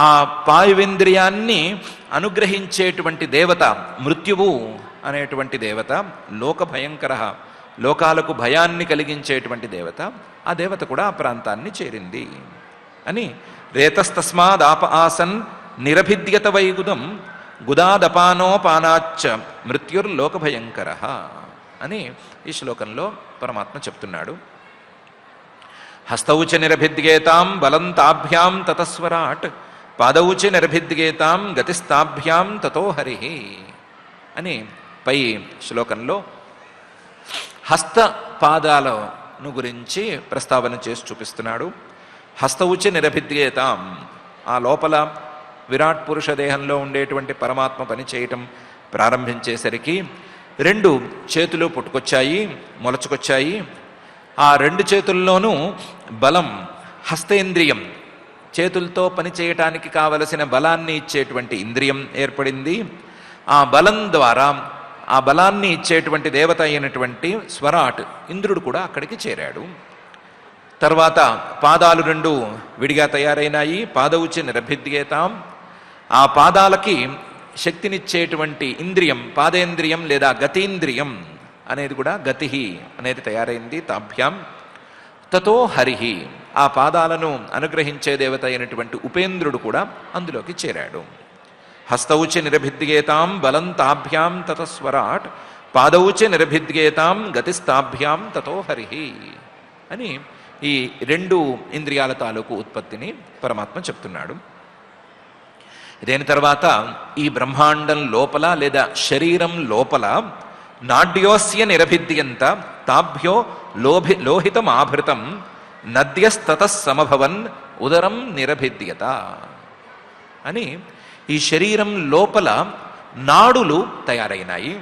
ఆ పాయువింద్రియాన్ని అనుగ్రహించేటువంటి దేవత మృత్యువు అనేటువంటి దేవత, లోక భయంకర, లోకాలకు భయాన్ని కలిగించేటువంటి దేవత, ఆ దేవత కూడా ఆ ప్రాంతాన్ని చేరింది అని రేతస్తస్మాదాప ఆసన్ నిరభిద్యత వైగుదం గుదాదపానోపానాచ్చ మృత్యుర్లోక భయంకర అని ఈ శ్లోకంలో పరమాత్మ చెప్తున్నాడు. హస్తౌచ నిరభిద్యేతాం బలం తాభ్యాం తతస్వరాట్ పాదౌచ నిరభిద్యేతాం గతిస్తాభ్యాం తతో హరి అని పై శ్లోకంలో హస్త పాదాలను గురించి ప్రస్తావన చేసి చూపిస్తున్నాడు. హస్తౌచ నిరభిద్యేతాం, ఆ లోపల విరాట్ పురుష దేహంలో ఉండేటువంటి పరమాత్మ పని చేయటం ప్రారంభించేసరికి రెండు చేతులు పుట్టుకొచ్చాయి, మొలచుకొచ్చాయి. ఆ రెండు చేతుల్లోనూ బలం, హస్తేంద్రియం, చేతులతో పని చేయటానికి కావలసిన బలాన్ని ఇచ్చేటువంటి ఇంద్రియం ఏర్పడింది. ఆ బలం ద్వారా ఆ బలాన్ని ఇచ్చేటువంటి దేవత అయినటువంటి స్వరాట్ ఇంద్రుడు కూడా అక్కడికి చేరాడు. తర్వాత పాదాలు రెండు విడిగా తయారైనాయి. పాదౌచ నిరభిద్యేతాం, ఆ పాదాలకి శక్తినిచ్చేటువంటి ఇంద్రియం పాదేంద్రియం లేదా గతీంద్రియం అనేది కూడా గతి అనేది తయారైంది. తాభ్యాం తతో హరిహి, ఆ పాదాలను అనుగ్రహించే దేవత అయినటువంటి ఉపేంద్రుడు కూడా అందులోకి చేరాడు. హస్తౌచ నిరభిద్యేతాం బలం తాభ్యాం తతస్వరాట్ పాదౌచ నిరభిద్యేతాం గతిస్తాభ్యాం తతో హరిహి అని ఈ రెండు ఇంద్రియాల తాలూకు ఉత్పత్తిని పరమాత్మ చెప్తున్నాడు. దీని తర్వాత ఈ బ్రహ్మాండం లోపల లేదా శరీరం లోపల నాడ్యోస్య నిరభిద్యంత తాభ్యో లోహితం ఆభృతం నద్యస్తత సమభవన్ ఉదరం నిరభిద్యత అని ఈ శరీరం లోపల నాడులు తయారైనాయి.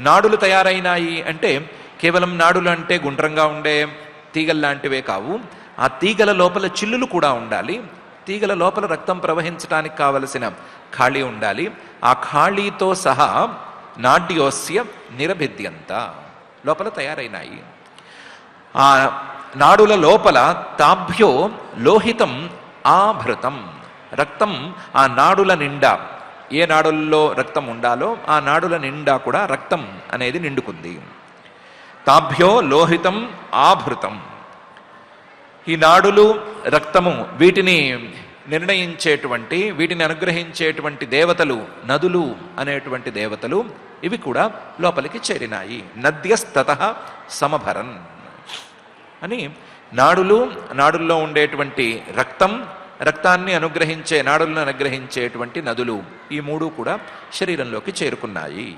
నాడులు తయారైనాయి అంటే కేవలం నాడులు అంటే గుండ్రంగా ఉండే తీగల్లాంటివే కావు. ఆ తీగల లోపల చిల్లులు కూడా ఉండాలి. తీగల లోపల రక్తం ప్రవహించడానికి కావలసిన ఖాళీ ఉండాలి. ఆ ఖాళీతో సహా నాడ్యోస్య నిరభిద్యంత లోపల తయారైనాయి. ఆ నాడుల లోపల తాభ్యో లోహితం ఆభృతం, రక్తం ఆ నాడుల నిండా, ఏ నాడుల్లో రక్తం ఉండాలో ఆ నాడుల నిండా కూడా రక్తం అనేది నిండుకుంది. తాభ్యో లోహితం ఆభృతం, ఈ నాడులు రక్తము వీటిని నిర్ణయించేటువంటి, వీటిని అనుగ్రహించేటువంటి దేవతలు నదులు అనేటువంటి దేవతలు ఇవి కూడా లోపలికి చేరినాయి. నద్యస్తత సమభరన్ అని నాడులు, నాడుల్లో ఉండేటువంటి రక్తం, రక్తాన్ని అనుగ్రహించే నాడులను అనుగ్రహించేటువంటి నదులు, ఈ మూడు కూడా శరీరంలోకి చేరుకున్నాయి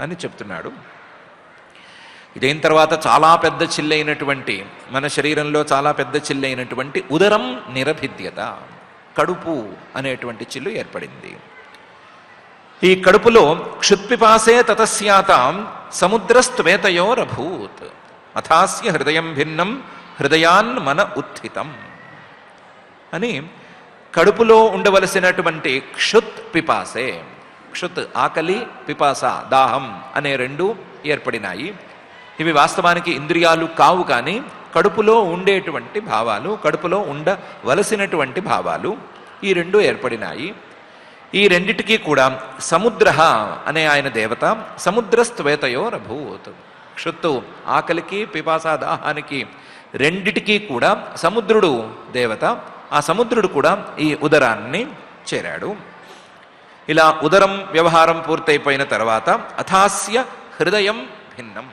అని చెప్తున్నాడు. ఇదైన తర్వాత చాలా పెద్ద చిల్లైనటువంటి, మన శరీరంలో చాలా పెద్ద చిల్లైనటువంటి ఉదరం నిరభిద్యత, కడుపు అనేటువంటి చిల్లు ఏర్పడింది. ఈ కడుపులో క్షుత్పిపాసే తతస్యాతాం సముద్రస్త్వేతయోరభూత్ అథాస్య హృదయం భిన్నం హృదయాన్ మన ఉత్థితం అని కడుపులో ఉండవలసినటువంటి క్షుత్ పిపాసే, క్షుత్ ఆకలి, పిపాస దాహం అనే రెండు ఏర్పడినాయి. ఇవి వాస్తవానికి ఇంద్రియాలు కావు, కానీ కడుపులో ఉండేటువంటి భావాలు, కడుపులో ఉండవలసినటువంటి భావాలు ఈ రెండు ఏర్పడినాయి. ఈ రెండిటికీ కూడా సముద్ర అనే ఆయన దేవత సముద్రస్త్వేతయోరభూత్, క్షుత్తు ఆకలికి, పిపాస దాహానికి రెండిటికీ కూడా సముద్రుడు దేవత. ఆ సముద్రుడు కూడా ఈ ఉదరాన్ని చేరాడు. ఇలా ఉదరం వ్యవహారం పూర్తయిపోయిన తర్వాత అథాస్య హృదయం భిన్నం,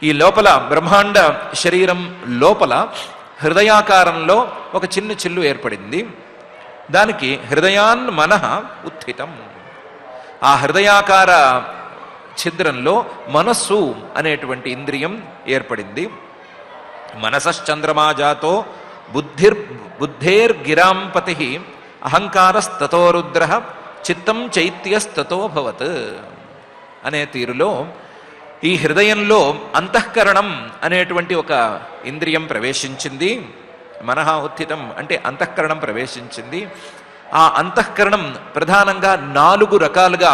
ఈ లోపల బ్రహ్మాండ శరీరం లోపల హృదయాకారంలో ఒక చిన్న చిల్లు ఏర్పడింది. దానికి హృదయాన్ మనః ఉత్థితం, ఆ హృదయాకార ఛిద్రంలో మనస్సు అనేటువంటి ఇంద్రియం ఏర్పడింది. మనసశ్చంద్రమా జాతో బుద్ధేర్గిరాంపతి అహంకారస్తతో రుద్ర చిత్తం చైత్యస్తతో భవత్ అనే తీరులో ఈ హృదయంలో అంతఃకరణం అనేటువంటి ఒక ఇంద్రియం ప్రవేశించింది. మనః ఉత్థితం అంటే అంతఃకరణం ప్రవేశించింది. ఆ అంతఃకరణం ప్రధానంగా 4 రకాలుగా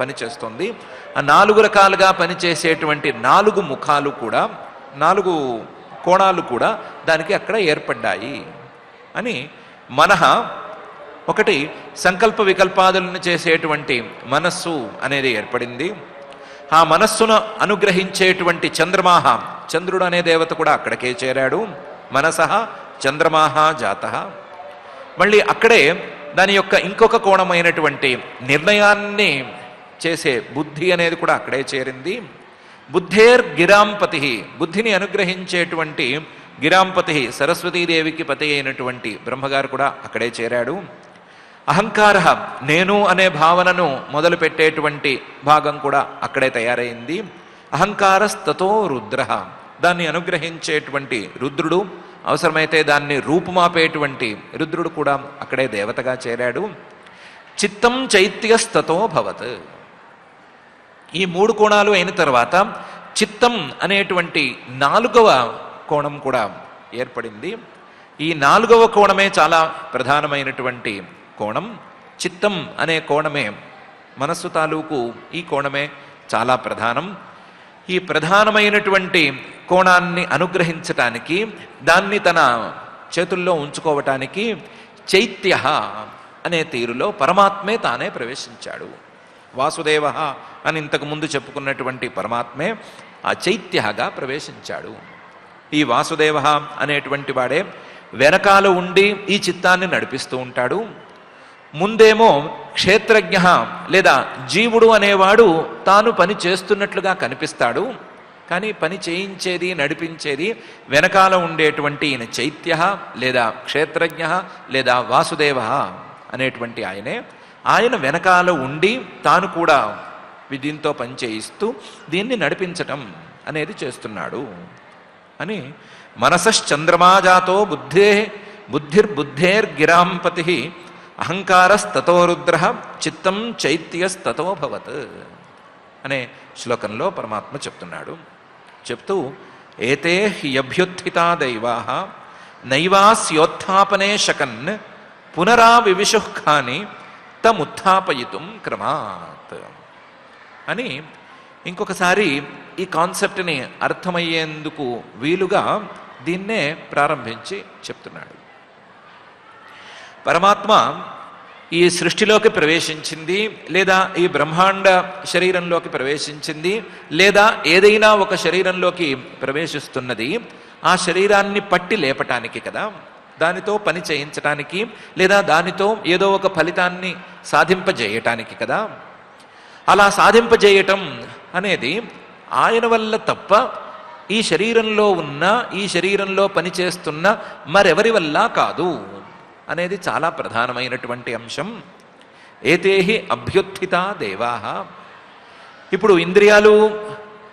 పనిచేస్తుంది. ఆ 4 రకాలుగా పనిచేసేటువంటి 4 ముఖాలు కూడా, 4 కోణాలు కూడా దానికి అక్కడ ఏర్పడ్డాయి అని. మనః ఒకటి సంకల్ప వికల్పాదులను చేసేటువంటి మనస్సు అనేది ఏర్పడింది. ఆ మనస్సును అనుగ్రహించేటువంటి చంద్రమాహ, చంద్రుడు అనే దేవత కూడా అక్కడికే చేరాడు. మనసః చంద్రమాహ జాతః. మళ్ళీ అక్కడే దాని యొక్క ఇంకొక కోణమైనటువంటి నిర్ణయాన్ని చేసే బుద్ధి అనేది కూడా అక్కడే చేరింది. బుద్ధేర్ గిరాంపతి, బుద్ధిని అనుగ్రహించేటువంటి గిరాంపతి, సరస్వతీదేవికి పతి అయినటువంటి బ్రహ్మగారు కూడా అక్కడే చేరాడు. అహంకార, నేను అనే భావనను మొదలుపెట్టేటువంటి భాగం కూడా అక్కడే తయారైంది. అహంకారస్తతో రుద్ర, దాన్ని అనుగ్రహించేటువంటి రుద్రుడు, అవసరమైతే దాన్ని రూపుమాపేటువంటి రుద్రుడు కూడా అక్కడే దేవతగా చేరాడు. చిత్తం చైత్యస్తతో భవత్, ఈ 3 కోణాలు అయిన తర్వాత చిత్తం అనేటువంటి 4వ కోణం కూడా ఏర్పడింది. ఈ 4వ కోణమే చాలా ప్రధానమైనటువంటి కోణం. చిత్తం అనే కోణమే, మనస్సు తాలూకు ఈ కోణమే చాలా ప్రధానం. ఈ ప్రధానమైనటువంటి కోణాన్ని అనుగ్రహించటానికి, దాన్ని తన చేతుల్లో ఉంచుకోవటానికి చైత్య అనే తీరులో పరమాత్మే తానే ప్రవేశించాడు. వాసుదేవ అని ఇంతకుముందు చెప్పుకున్నటువంటి పరమాత్మే ఆ చైత్యగా ప్రవేశించాడు. ఈ వాసుదేవ అనేటువంటి వాడే వెనకాల ఉండి ఈ చిత్తాన్ని నడిపిస్తూ ఉంటాడు. ముందేమో క్షేత్రజ్ఞ లేదా జీవుడు అనేవాడు తాను పని చేస్తున్నట్లుగా కనిపిస్తాడు, కానీ పని చేయించేది, నడిపించేది వెనకాల ఉండేటువంటి ఈయన చైత్య లేదా క్షేత్రజ్ఞ లేదా వాసుదేవ అనేటువంటి ఆయనే. ఆయన వెనకాల ఉండి తాను కూడా దీంతో పని చేయిస్తూ దీన్ని నడిపించటం అనేది చేస్తున్నాడు అని. మనసశ్చంద్రమాజాతో బుద్ధిర్బుద్ధేర్గిరాంపతి అహంకారస్తతో రుద్ర చిత్తం చైత్యస్తతో భవత్ అనే శ్లోకంలో పరమాత్మ చెప్తున్నాడు. చెప్తూ ఏతే హ్యభ్యుత్థితా దైవాః నైవాస్యోత్థాపనే శకన్ పునరావివిశుఃఖాని తముత్థాపయితుం క్రమాత్ అని ఇంకొకసారి ఈ కాన్సెప్ట్ని అర్థమయ్యేందుకు వీలుగా దీన్నే ప్రారంభించి చెప్తున్నాడు. పరమాత్మ ఈ సృష్టిలోకి ప్రవేశించింది, లేదా ఈ బ్రహ్మాండ శరీరంలోకి ప్రవేశించింది, లేదా ఏదైనా ఒక శరీరంలోకి ప్రవేశిస్తున్నది ఆ శరీరాన్ని పట్టి లేపటానికి కదా, దానితో పని చేయించటానికి, లేదా దానితో ఏదో ఒక ఫలితాన్ని సాధింపజేయటానికి కదా. అలా సాధింపజేయటం అనేది ఆయన వల్ల తప్ప ఈ శరీరంలో ఉన్న, ఈ శరీరంలో పనిచేస్తున్న మరెవరి వల్ల కాదు అనేది చాలా ప్రధానమైనటువంటి అంశం. ఏతేహి అభ్యుత్థితా దేవాః. ఇప్పుడు ఇంద్రియాలు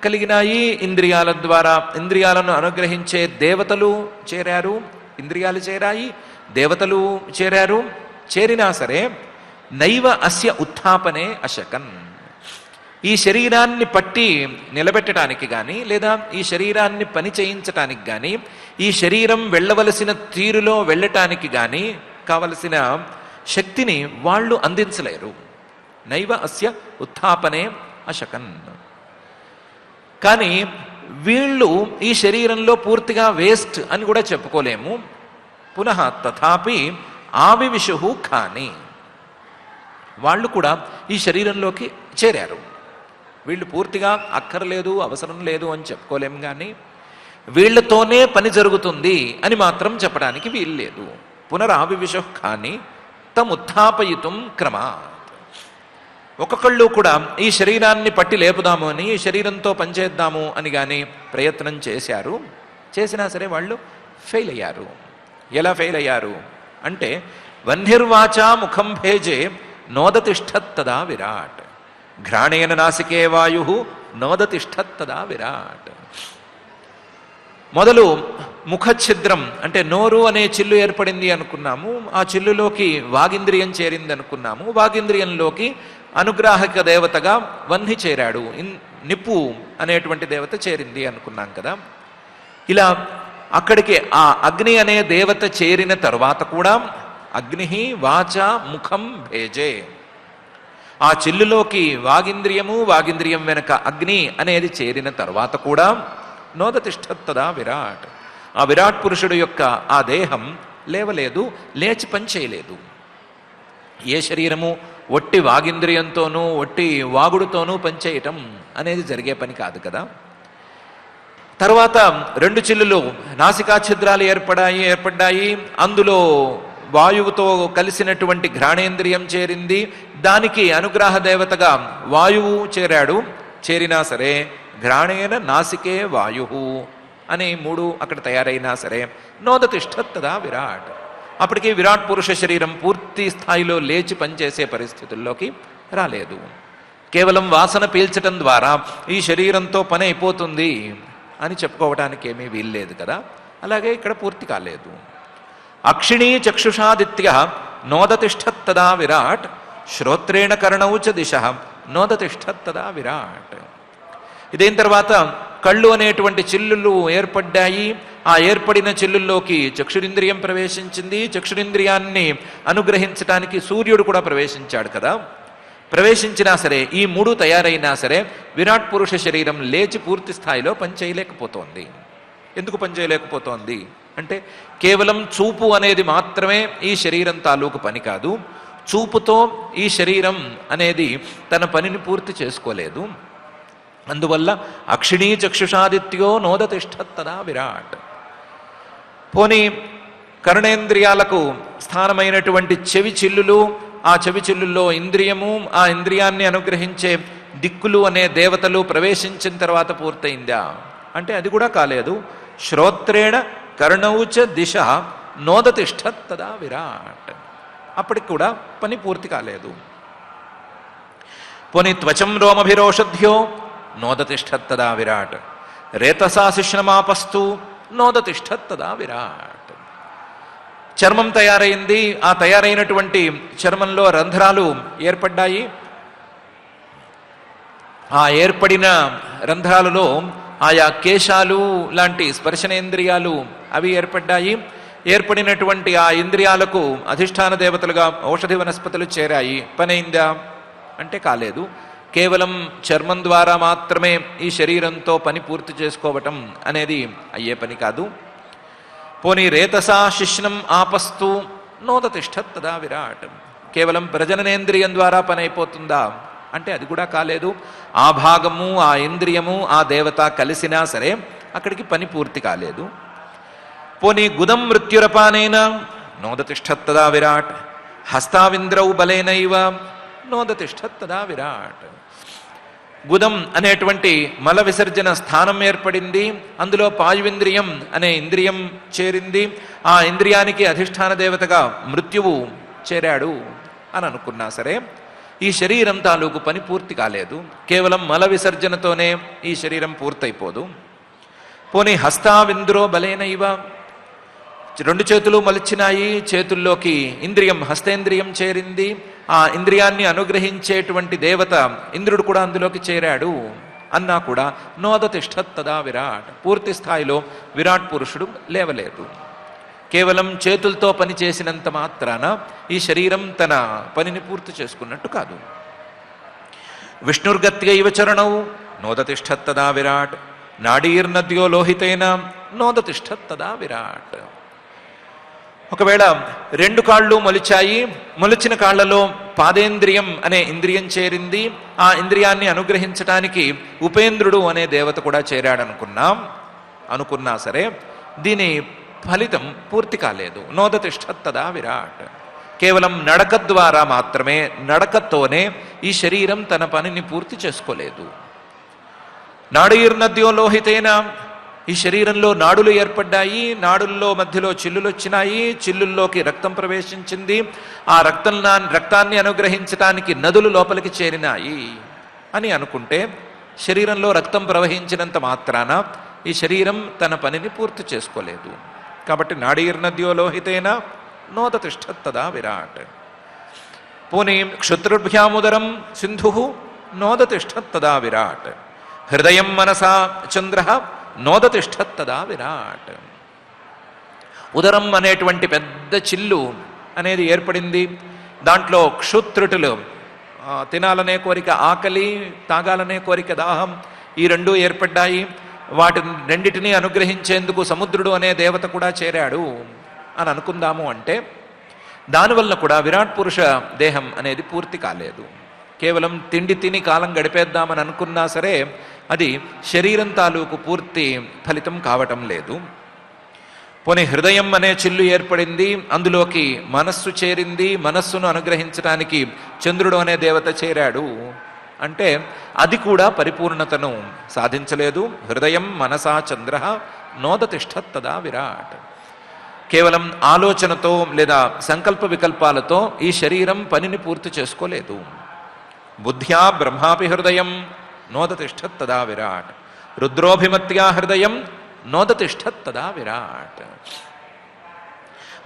కలిగినాయి. ఇంద్రియాల ద్వారా ఇంద్రియాలను అనుగ్రహించే దేవతలు చేరారు, ఇంద్రియాలు చేరాయి, దేవతలు చేరారు. చేరినా సరే నైవ అస్య ఉత్థాపనే అశకన్, ఈ శరీరాన్ని పట్టి నిలబెట్టడానికి కానీ లేదా ఈ శరీరాన్ని పని చేయించటానికి కానీ ఈ శరీరం వెళ్ళవలసిన తీరులో వెళ్ళటానికి కానీ కావలసిన శక్తిని వాళ్ళు అందించలేరు. నైవ అస్య ఉత్థాపనే అశకన్. కానీ వీళ్ళు ఈ శరీరంలో పూర్తిగా వేస్ట్ అని కూడా చెప్పుకోలేము. పునః తథాపి ఆవివిషు ఖాని, వాళ్ళు కూడా ఈ శరీరంలోకి చేరారు. వీళ్ళు పూర్తిగా అక్కర్లేదు, అవసరం లేదు అని చెప్పుకోలేము, కానీ వీళ్లతోనే పని జరుగుతుంది అని మాత్రం చెప్పడానికి వీల్లేదు. పునరావివిషు ఖాని తముత్థాపయితుం క్రమాత్. ఒక్కొక్కళ్ళు కూడా ఈ శరీరాన్ని పట్టి లేపుదాము అని, ఈ శరీరంతో పనిచేద్దాము అని కానీ ప్రయత్నం చేశారు. చేసినా సరే వాళ్ళు ఫెయిల్ అయ్యారు. ఎలా ఫెయిల్ అయ్యారు అంటే వన్హిర్వాచా ముఖం భేజే నోదతిష్ఠత్తదా విరాట్, ఘ్రాణేన నాసికే వాయు నోదతిష్ఠత్తదా విరాట్. మొదలు ముఖఛిద్రం అంటే నోరు అనే చిల్లు ఏర్పడింది అనుకున్నాము. ఆ చిల్లులోకి వాగింద్రియం చేరింది అనుకున్నాము. వాగింద్రియంలోకి అనుగ్రాహక దేవతగా వన్హి చేరాడు, నిప్పు అనేటువంటి దేవత చేరింది అనుకున్నాం కదా. ఇలా అక్కడికి ఆ అగ్ని అనే దేవత చేరిన తరువాత కూడా అగ్ని వాచ ముఖం భేజే, ఆ చిల్లులోకి వాగింద్రియము, వాగింద్రియం వెనక అగ్ని అనేది చేరిన తర్వాత కూడా నోదతిష్ఠత్తదా విరాట్, ఆ విరాట్ పురుషుడు యొక్క ఆ దేహం లేవలేదు, లేచి పని చేయలేదు. ఏ శరీరము ఒట్టి వాగింద్రియంతోనూ ఒట్టి వాగుడుతోనూ పనిచేయటం అనేది జరిగే పని కాదు కదా. తర్వాత రెండు చిల్లులు నాసికా ఛిద్రాలు ఏర్పడ్డాయి. అందులో వాయువుతో కలిసినటువంటి ఘ్రాణేంద్రియం చేరింది. దానికి అనుగ్రహ దేవతగా వాయువు చేరాడు. చేరినా సరే ఘ్రాణేన నాసికే వాయు అనే మూడు అక్కడ తయారైనా సరే నోదతిష్ఠత్తదా విరాట్, అప్పటికి విరాట్ పురుష శరీరం పూర్తి స్థాయిలో లేచి పనిచేసే పరిస్థితుల్లోకి రాలేదు. కేవలం వాసన పీల్చటం ద్వారా ఈ శరీరంతో పని అయిపోతుంది అని చెప్పుకోవడానికి ఏమీ వీల్లేదు కదా. అలాగే ఇక్కడ పూర్తి కాలేదు. అక్షిణీ చక్షుషాదిత్య నోదతిష్ఠత్తదా విరాట్, శ్రోత్రేణ కర్ణౌ చ దిశ నోదతిష్ఠత్తదా విరాట్. ఇదైన తర్వాత కళ్ళు అనేటువంటి చిల్లులు ఏర్పడ్డాయి. ఆ ఏర్పడిన చిల్లుల్లోకి చక్షురింద్రియం ప్రవేశించింది. చక్షురింద్రియాన్ని అనుగ్రహించడానికి సూర్యుడు కూడా ప్రవేశించాడు కదా. ప్రవేశించినా సరే ఈ మూడు తయారైనా సరే విరాట్ పురుష శరీరం లేచి పూర్తి స్థాయిలో పనిచేయలేకపోతోంది. ఎందుకు పనిచేయలేకపోతోంది అంటే కేవలం చూపు అనేది మాత్రమే ఈ శరీరం తాలూకు పని కాదు. చూపుతో ఈ శరీరం అనేది తన పనిని పూర్తి చేసుకోలేదు. అందువల్ల అక్షిణీ చక్షుషాదిత్యో నోదతిష్ఠత్తదా విరాట్. పోనీ కర్ణేంద్రియాలకు స్థానమైనటువంటి చెవి చిల్లులు, ఆ చెవి చిల్లుల్లో ఇంద్రియము, ఆ ఇంద్రియాన్ని అనుగ్రహించే దిక్కులు అనే దేవతలు ప్రవేశించిన తర్వాత పూర్తయిందా అంటే అది కూడా కాలేదు. శ్రోత్రేణ కర్ణౌచ దిశ నోదతిష్ఠత్తదా విరాట్, అప్పటికి కూడా పని పూర్తి కాలేదు. పోనీ త్వచం రోమభిరోషధ్యో నోదతిష్ఠత్తదా విరాట్, రేతసా శిష్ణమాపస్తు నోదతిష్ఠత్తదా విరాట్. చర్మం తయారైంది. ఆ తయారైనటువంటి చర్మంలో రంధ్రాలు ఏర్పడ్డాయి. ఆ ఏర్పడిన రంధ్రాలలో ఆయా కేశాలు లాంటి స్పర్శనేంద్రియాలు అవి ఏర్పడ్డాయి. ఏర్పడినటువంటి ఆ ఇంద్రియాలకు అధిష్టాన దేవతలుగా ఔషధి వనస్పతులు చేరాయి. పనైందా అంటే కాలేదు. కేవలం చర్మం ద్వారా మాత్రమే ఈ శరీరంతో పని పూర్తి చేసుకోవటం అనేది అయ్యే పని కాదు. పోనీ రేతసా శిష్ణం ఆపస్తు నోదతిష్ఠత్తదా విరాట్, కేవలం ప్రజననేంద్రియం ద్వారా పని అయిపోతుందా అంటే అది కూడా కాలేదు. ఆ భాగము, ఆ ఇంద్రియము, ఆ దేవత కలిసినా సరే అక్కడికి పని పూర్తి కాలేదు. పోనీ గుదం మృత్యురపానేన నోదతిష్ఠత్తదా విరాట్, హస్తావింద్రౌ బలేనైవ నోదతిష్ఠత్తదా విరాట్. గుదం అనేటువంటి మల విసర్జన స్థానం ఏర్పడింది. అందులో పాయువింద్రియం అనే ఇంద్రియం చేరింది. ఆ ఇంద్రియానికి అధిష్టాన దేవతగా మృత్యువు చేరాడు అని అనుకున్నా సరే ఈ శరీరం తాలూకు పని పూర్తి కాలేదు. కేవలం మల విసర్జనతోనే ఈ శరీరం పూర్తయిపోదు. పోనీ హస్తావింద్రో బలేనైవ, రెండు చేతులు మలిచినాయి, చేతుల్లోకి ఇంద్రియం హస్తేంద్రియం చేరింది, ఆ ఇంద్రియాన్ని అనుగ్రహించేటువంటి దేవత ఇంద్రుడు కూడా అందులోకి చేరాడు అన్నా కూడా నోదతిష్ఠత్తదా విరాట్, పూర్తి స్థాయిలో విరాట్ పురుషుడు లేవలేదు. కేవలం చేతులతో పని చేసినంత మాత్రాన ఈ శరీరం తన పనిని పూర్తి చేసుకున్నట్టు కాదు. విష్ణుర్గత్యైవ చరణౌ నోదతిష్ఠత్తదా విరాట్, నాడీర్నద్యో లోహితేన నోదతిష్ఠత్తదా విరాట్. ఒకవేళ రెండు కాళ్ళు మొలిచాయి, మొలిచిన కాళ్లలో పాదేంద్రియం అనే ఇంద్రియం చేరింది, ఆ ఇంద్రియాన్ని అనుగ్రహించటానికి ఉపేంద్రుడు అనే దేవత కూడా అనుకున్నా సరే దీని ఫలితం పూర్తి కాలేదు. నోదతిష్ఠత్తదా విరాట్. కేవలం నడక ద్వారా మాత్రమే, నడకతోనే ఈ శరీరం తన పనిని పూర్తి చేసుకోలేదు. నాడీర్నద్యో లోహితేన, ఈ శరీరంలో నాడులు ఏర్పడ్డాయి, నాడుల్లో మధ్యలో చిల్లులు వచ్చినాయి, చిల్లుల్లోకి రక్తం ప్రవేశించింది, ఆ రక్తాన్ని అనుగ్రహించటానికి నదులు లోపలికి చేరినాయి అని అనుకుంటే శరీరంలో రక్తం ప్రవహించినంత మాత్రాన ఈ శరీరం తన పనిని పూర్తి చేసుకోలేదు. కాబట్టి నాడీర్నద్యో లోహితేన నోదతిష్ఠత్తదా విరాట్. పోనీ క్షుత్రుభ్యాముదరం సింధు నోదతిష్ఠత్తదా విరాట్. హృదయం మనసా చంద్ర నోదతిష్ఠత్తదా విరాట్. ఉదరం అనేటువంటి పెద్ద చిల్లు అనేది ఏర్పడింది, దాంట్లో క్షుత్రుటులు, తినాలనే కోరిక ఆకలి, తాగాలనే కోరిక దాహం, ఈ రెండూ ఏర్పడ్డాయి. వాటి రెండిటినీ అనుగ్రహించేందుకు సముద్రుడు అనే దేవత కూడా చేరాడు అని అనుకుందాము అంటే దానివల్ల కూడా విరాట్ పురుష దేహం అనేది పూర్తి కాలేదు. కేవలం తిండి తిని కాలం గడిపేద్దామని అనుకున్నా సరే అది శరీరం తాలూకు పూర్తి ఫలితం కావటం లేదు. పోనీ హృదయం అనే చిల్లు ఏర్పడింది, అందులోకి మనస్సు చేరింది, మనస్సును అనుగ్రహించడానికి చంద్రుడు అనే దేవత చేరాడు అంటే అది కూడా పరిపూర్ణతను సాధించలేదు. హృదయం మనసా చంద్ర నోదతిష్ఠత్తదా విరాట్. కేవలం ఆలోచనతో లేదా సంకల్ప వికల్పాలతో ఈ శరీరం పనిని పూర్తి చేసుకోలేదు. బుద్ధ్యా బ్రహ్మాపి హృదయం నోదతిష్ఠత్తదా విరాట్. రుద్రోభిమత్యా హృదయం నోదతిష్ఠత్తదా విరాట్.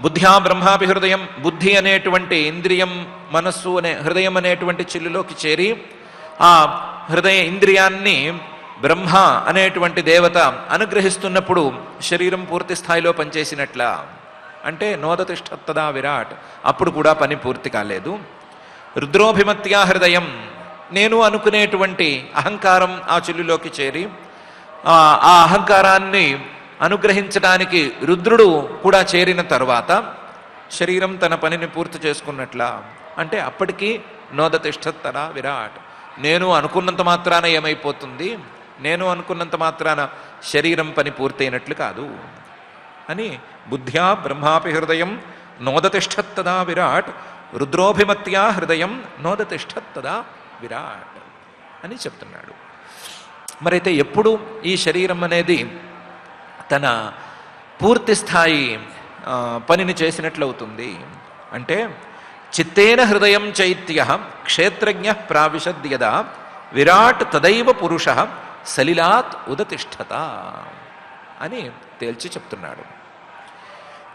బుద్ధ్యా బ్రహ్మాపి హృదయం, బుద్ధి అనేటువంటి ఇంద్రియం మనస్సు అనే హృదయం అనేటువంటి చిల్లులోకి చేరి ఆ హృదయ ఇంద్రియాన్ని బ్రహ్మ అనేటువంటి దేవత అనుగ్రహిస్తున్నప్పుడు శరీరం పూర్తి స్థాయిలో పనిచేసినట్ల అంటే నోదతిష్ఠత్తదా విరాట్. అప్పుడు కూడా పని పూర్తి కాలేదు. రుద్రోభిమత్యా హృదయం, నేను అనుకునేటువంటి అహంకారం ఆ చిల్లులోకి చేరి ఆ అహంకారాన్ని అనుగ్రహించడానికి రుద్రుడు కూడా చేరిన తర్వాత శరీరం తన పనిని పూర్తి చేసుకున్నట్ల అంటే అప్పటికీ నోదతిష్ఠత్తదా విరాట్. నేను అనుకున్నంత మాత్రాన ఏమైపోతుంది, నేను అనుకున్నంత మాత్రాన శరీరం పని పూర్తయినట్లు కాదు అని బుద్ధ్యా బ్రహ్మాపి హృదయం నోదతిష్ఠత్తదా విరాట్. రుద్రోభిమత్యా హృదయం నోదతిష్ఠత్తదా విరాట్ అని చెప్తున్నాడు. మరైతే ఎప్పుడు ఈ శరీరం అనేది తన పూర్తి స్థాయి పనిని చేసినట్లవుతుంది అంటే చిత్తేన హృదయం చైత్య క్షేత్రజ్ఞ ప్రావిశద్యదా విరాట్ తదైవ పురుష సలిలాత్ ఉదతిష్ఠత అని తేల్చి చెప్తున్నాడు.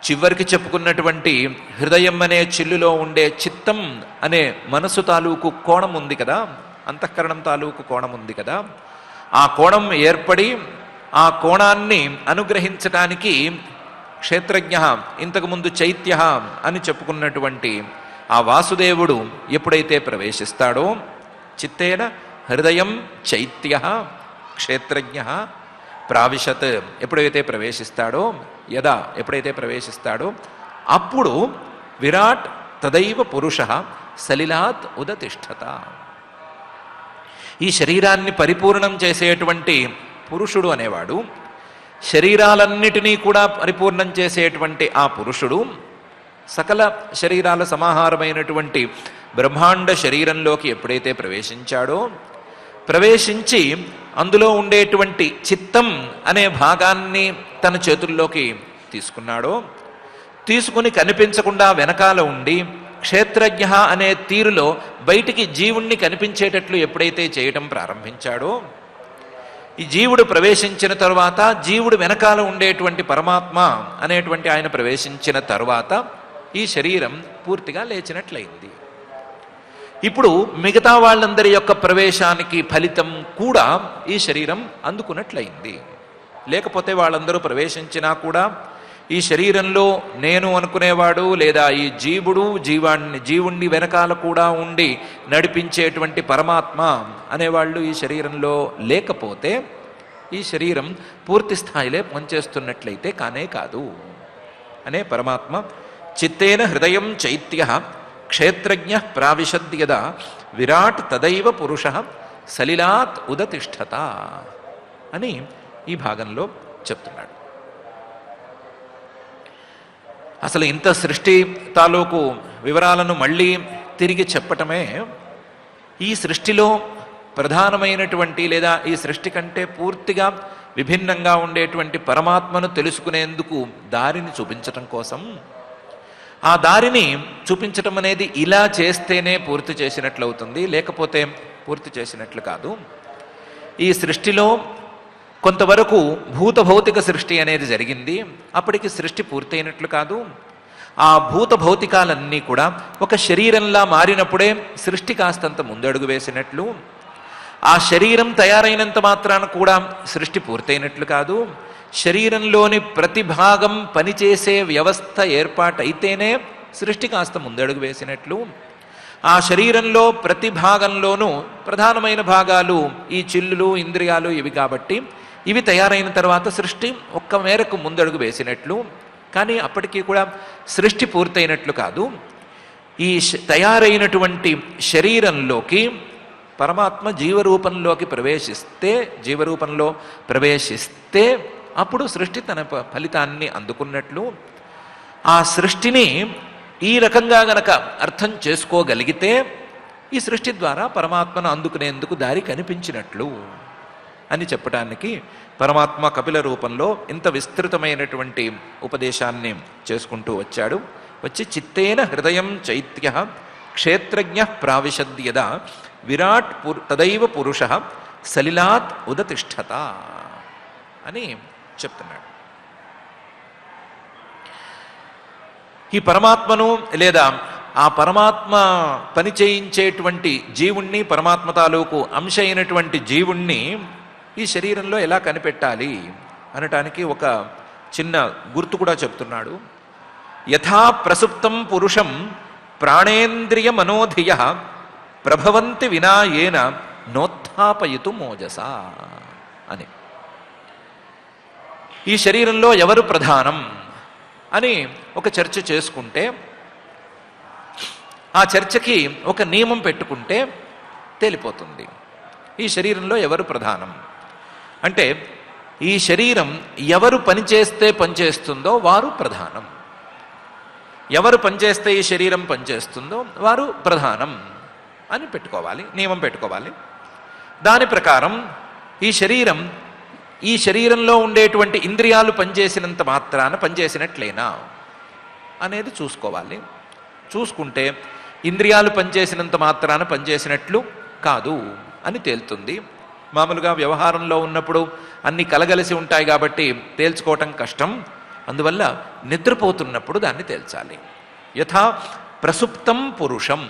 చివరికి చెప్పుకున్నటువంటి హృదయం అనే చిల్లులో ఉండే చిత్తం అనే మనసు తాలూకు కోణం ఉంది కదా, అంతఃకరణం తాలూకు కోణం ఉంది కదా, ఆ కోణం ఏర్పడి ఆ కోణాన్ని అనుగ్రహించటానికి క్షేత్రజ్ఞ, ఇంతకుముందు చైత్య అని చెప్పుకున్నటువంటి ఆ వాసుదేవుడు ఎప్పుడైతే ప్రవేశిస్తాడో చిత్తేన హృదయం చైత్య క్షేత్రజ్ఞ ప్రావిశత్, ఎప్పుడైతే ప్రవేశిస్తాడో ఎప్పుడైతే ప్రవేశిస్తాడో అప్పుడు విరాట్ తదైవ పురుష సలిలాత్ ఉదతిష్ఠత. ఈ శరీరాన్ని పరిపూర్ణం చేసేటువంటి పురుషుడు అనేవాడు, శరీరాలన్నిటినీ కూడా పరిపూర్ణం చేసేటువంటి ఆ పురుషుడు సకల శరీరాల సమాహారమైనటువంటి బ్రహ్మాండ శరీరంలోకి ఎప్పుడైతే ప్రవేశించాడో, ప్రవేశించి అందులో ఉండేటువంటి చిత్తం అనే భాగాన్ని తన చేతుల్లోకి తీసుకున్నాడో, తీసుకుని కనిపించకుండా వెనకాల ఉండి క్షేత్రజ్ఞ అనే తీరులో బయటికి జీవుణ్ణి కనిపించేటట్లు ఎప్పుడైతే చేయటం ప్రారంభించాడో, ఈ జీవుడు ప్రవేశించిన తరువాత, జీవుడు వెనకాల ఉండేటువంటి పరమాత్మ అనేటువంటి ఆయన ప్రవేశించిన తరువాత ఈ శరీరం పూర్తిగా లేచినట్లయింది. ఇప్పుడు మిగతా వాళ్ళందరి యొక్క ప్రవేశానికి ఫలితం కూడా ఈ శరీరం అందుకున్నట్లయింది. లేకపోతే వాళ్ళందరూ ప్రవేశించినా కూడా ఈ శరీరంలో నేను అనుకునేవాడు లేదా ఈ జీవుణ్ణి వెనకాల కూడా ఉండి నడిపించేటువంటి పరమాత్మ అనేవాళ్ళు ఈ శరీరంలో లేకపోతే ఈ శరీరం పూర్తి స్థాయిలో పనిచేస్తున్నట్లయితే కానే కాదు అనే పరమాత్మ చిత్తేన హృదయం చైత్య క్షేత్రజ్ఞ ప్రావిశద్యద విరాట్ తదైవ పురుష సలిలాత్ ఉదతిష్ఠత అని ఈ భాగంలో చెప్తున్నాడు. అసలు ఇంత సృష్టి తాలూకు వివరాలను మళ్ళీ తిరిగి చెప్పటమే ఈ సృష్టిలో ప్రధానమైనటువంటి లేదా ఈ సృష్టి కంటే పూర్తిగా విభిన్నంగా ఉండేటువంటి పరమాత్మను తెలుసుకునేందుకు దారిని చూపించటం కోసం. ఆ దారిని చూపించటం అనేది ఇలా చేస్తేనే పూర్తి చేసినట్లు అవుతుంది, లేకపోతే పూర్తి చేసినట్లు కాదు. ఈ సృష్టిలో కొంతవరకు భౌతిక సృష్టి అనేది జరిగింది, అప్పటికి సృష్టి పూర్తయినట్లు కాదు. ఆ భౌతికాలన్నీ కూడా ఒక శరీరంలా మారినప్పుడే సృష్టి కాస్తంత ముందడుగు వేసినట్లు. ఆ శరీరం తయారైనంత మాత్రాన కూడా సృష్టి పూర్తయినట్లు కాదు. శరీరంలోని ప్రతి భాగం పనిచేసే వ్యవస్థ ఏర్పాటైతేనే సృష్టి కాస్త ముందడుగు వేసినట్లు. ఆ శరీరంలో ప్రతి భాగంలోనూ ప్రధానమైన భాగాలు ఈ చిల్లులు, ఇంద్రియాలు ఇవి కాబట్టి ఇవి తయారైన తర్వాత సృష్టి ఒక్క మేరకు ముందడుగు వేసినట్లు. కానీ అప్పటికీ కూడా సృష్టి పూర్తయినట్లు కాదు. ఈ తయారైనటువంటి శరీరంలోకి పరమాత్మ జీవరూపంలో ప్రవేశిస్తే అప్పుడు సృష్టి తన ఫలితాన్ని అందుకున్నట్లు. ఆ సృష్టిని ఈ రకంగా గనక అర్థం చేసుకోగలిగితే ఈ సృష్టి ద్వారా పరమాత్మను అందుకునేందుకు దారి కనిపించినట్లు అని చెప్పడానికి పరమాత్మ కపిల రూపంలో ఇంత విస్తృతమైనటువంటి ఉపదేశాన్ని చేసుకుంటూ వచ్చాడు. వచ్చి చిత్తేన హృదయం చైత్య క్షేత్రజ్ఞ ప్రావిశద్యద విరాట్ తదైవ పురుష సలిలాత్ ఉదతిష్ఠత అని చెప్తున్నాడు. ఈ పరమాత్మను లేదా ఆ పరమాత్మ పని చేయించేటువంటి జీవుణ్ణి, పరమాత్మ తాలూకు అంశ అయినటువంటి జీవుణ్ణి ఈ శరీరంలో ఎలా కనిపెట్టాలి అనటానికి ఒక చిన్న గుర్తు కూడా చెప్తున్నాడు. యథా ప్రసుప్తం పురుషం ప్రాణేంద్రియ మనోధియ ప్రభవంతి వినాయేన నోత్థాపయితు మోజస అని. ఈ శరీరంలో ఎవరు ప్రధానం అని ఒక చర్చ చేసుకుంటే, ఆ చర్చకి ఒక నియమం పెట్టుకుంటే తేలిపోతుంది. ఈ శరీరంలో ఎవరు ప్రధానం అంటే ఈ శరీరం ఎవరు పనిచేస్తే పనిచేస్తుందో వారు ప్రధానం. ఎవరు పనిచేస్తే ఈ శరీరం పనిచేస్తుందో వారు ప్రధానం అని పెట్టుకోవాలి, నియమం పెట్టుకోవాలి. దాని ప్రకారం ఈ శరీరంలో ఉండేటువంటి ఇంద్రియాలు పనిచేసినంత మాత్రాన పనిచేసినట్లేనా అనేది చూసుకోవాలి. చూసుకుంటే ఇంద్రియాలు పనిచేసినంత మాత్రాన పనిచేసినట్లు కాదు అని తేలుతుంది. మామూలుగా వ్యవహారంలో ఉన్నప్పుడు అన్ని కలగలిసి ఉంటాయి కాబట్టి తేల్చుకోవటం కష్టం. అందువల్ల నిద్రపోతున్నప్పుడు దాన్ని తేల్చాలి. యథా ప్రసుప్తం పురుషం,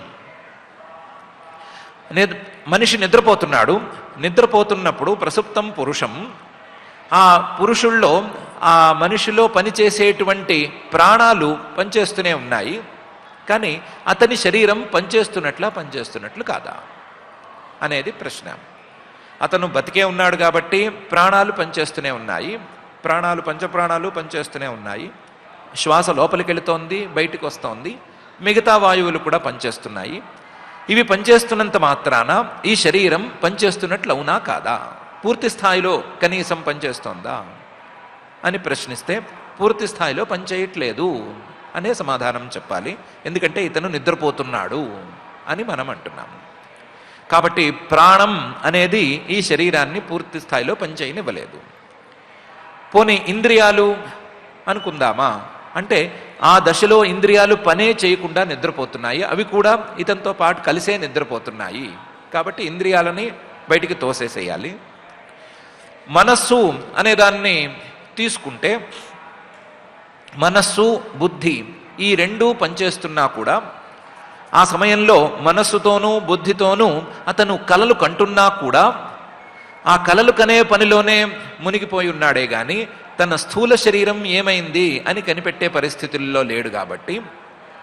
మనిషి నిద్రపోతున్నప్పుడు ప్రసుప్తం పురుషం, ఆ పురుషుల్లో ఆ మనిషిలో పనిచేసేటువంటి ప్రాణాలు పనిచేస్తూనే ఉన్నాయి. కానీ అతని శరీరం పనిచేస్తున్నట్లు కాదా అనేది ప్రశ్న. అతను బతికే ఉన్నాడు కాబట్టి ప్రాణాలు పనిచేస్తూనే ఉన్నాయి, పంచప్రాణాలు పనిచేస్తూనే ఉన్నాయి. శ్వాస లోపలికి వెళుతోంది, బయటికి వస్తోంది, మిగతా వాయువులు కూడా పనిచేస్తున్నాయి. ఇవి పనిచేస్తున్నంత మాత్రాన ఈ శరీరం పనిచేస్తున్నట్లు అవునా కాదా, పూర్తి స్థాయిలో కనీసం పనిచేస్తోందా అని ప్రశ్నిస్తే పూర్తి స్థాయిలో పనిచేయట్లేదు అనే సమాధానం చెప్పాలి. ఎందుకంటే ఇతను నిద్రపోతున్నాడు అని మనం అంటున్నాం. కాబట్టి ప్రాణం అనేది ఈ శరీరాన్ని పూర్తి స్థాయిలో పనిచేయనివ్వలేదు. పోనీ ఇంద్రియాలు అనుకుందామా అంటే ఆ దశలో ఇంద్రియాలు పనే చేయకుండా నిద్రపోతున్నాయి, అవి కూడా ఇతనితో పాటు కలిసే నిద్రపోతున్నాయి. కాబట్టి ఇంద్రియాలని బయటికి తోసేసేయాలి. మనస్సు అనే దాన్ని తీసుకుంటే మనస్సు బుద్ధి ఈ రెండూ పనిచేస్తున్నా కూడా ఆ సమయంలో మనస్సుతోనూ బుద్ధితోనూ అతను కలలు కంటున్నా కూడా ఆ కలలు కనే పనిలోనే మునిగిపోయి ఉన్నాడే గాని తన స్థూల శరీరం ఏమైంది అని కనిపెట్టే పరిస్థితుల్లో లేడు. కాబట్టి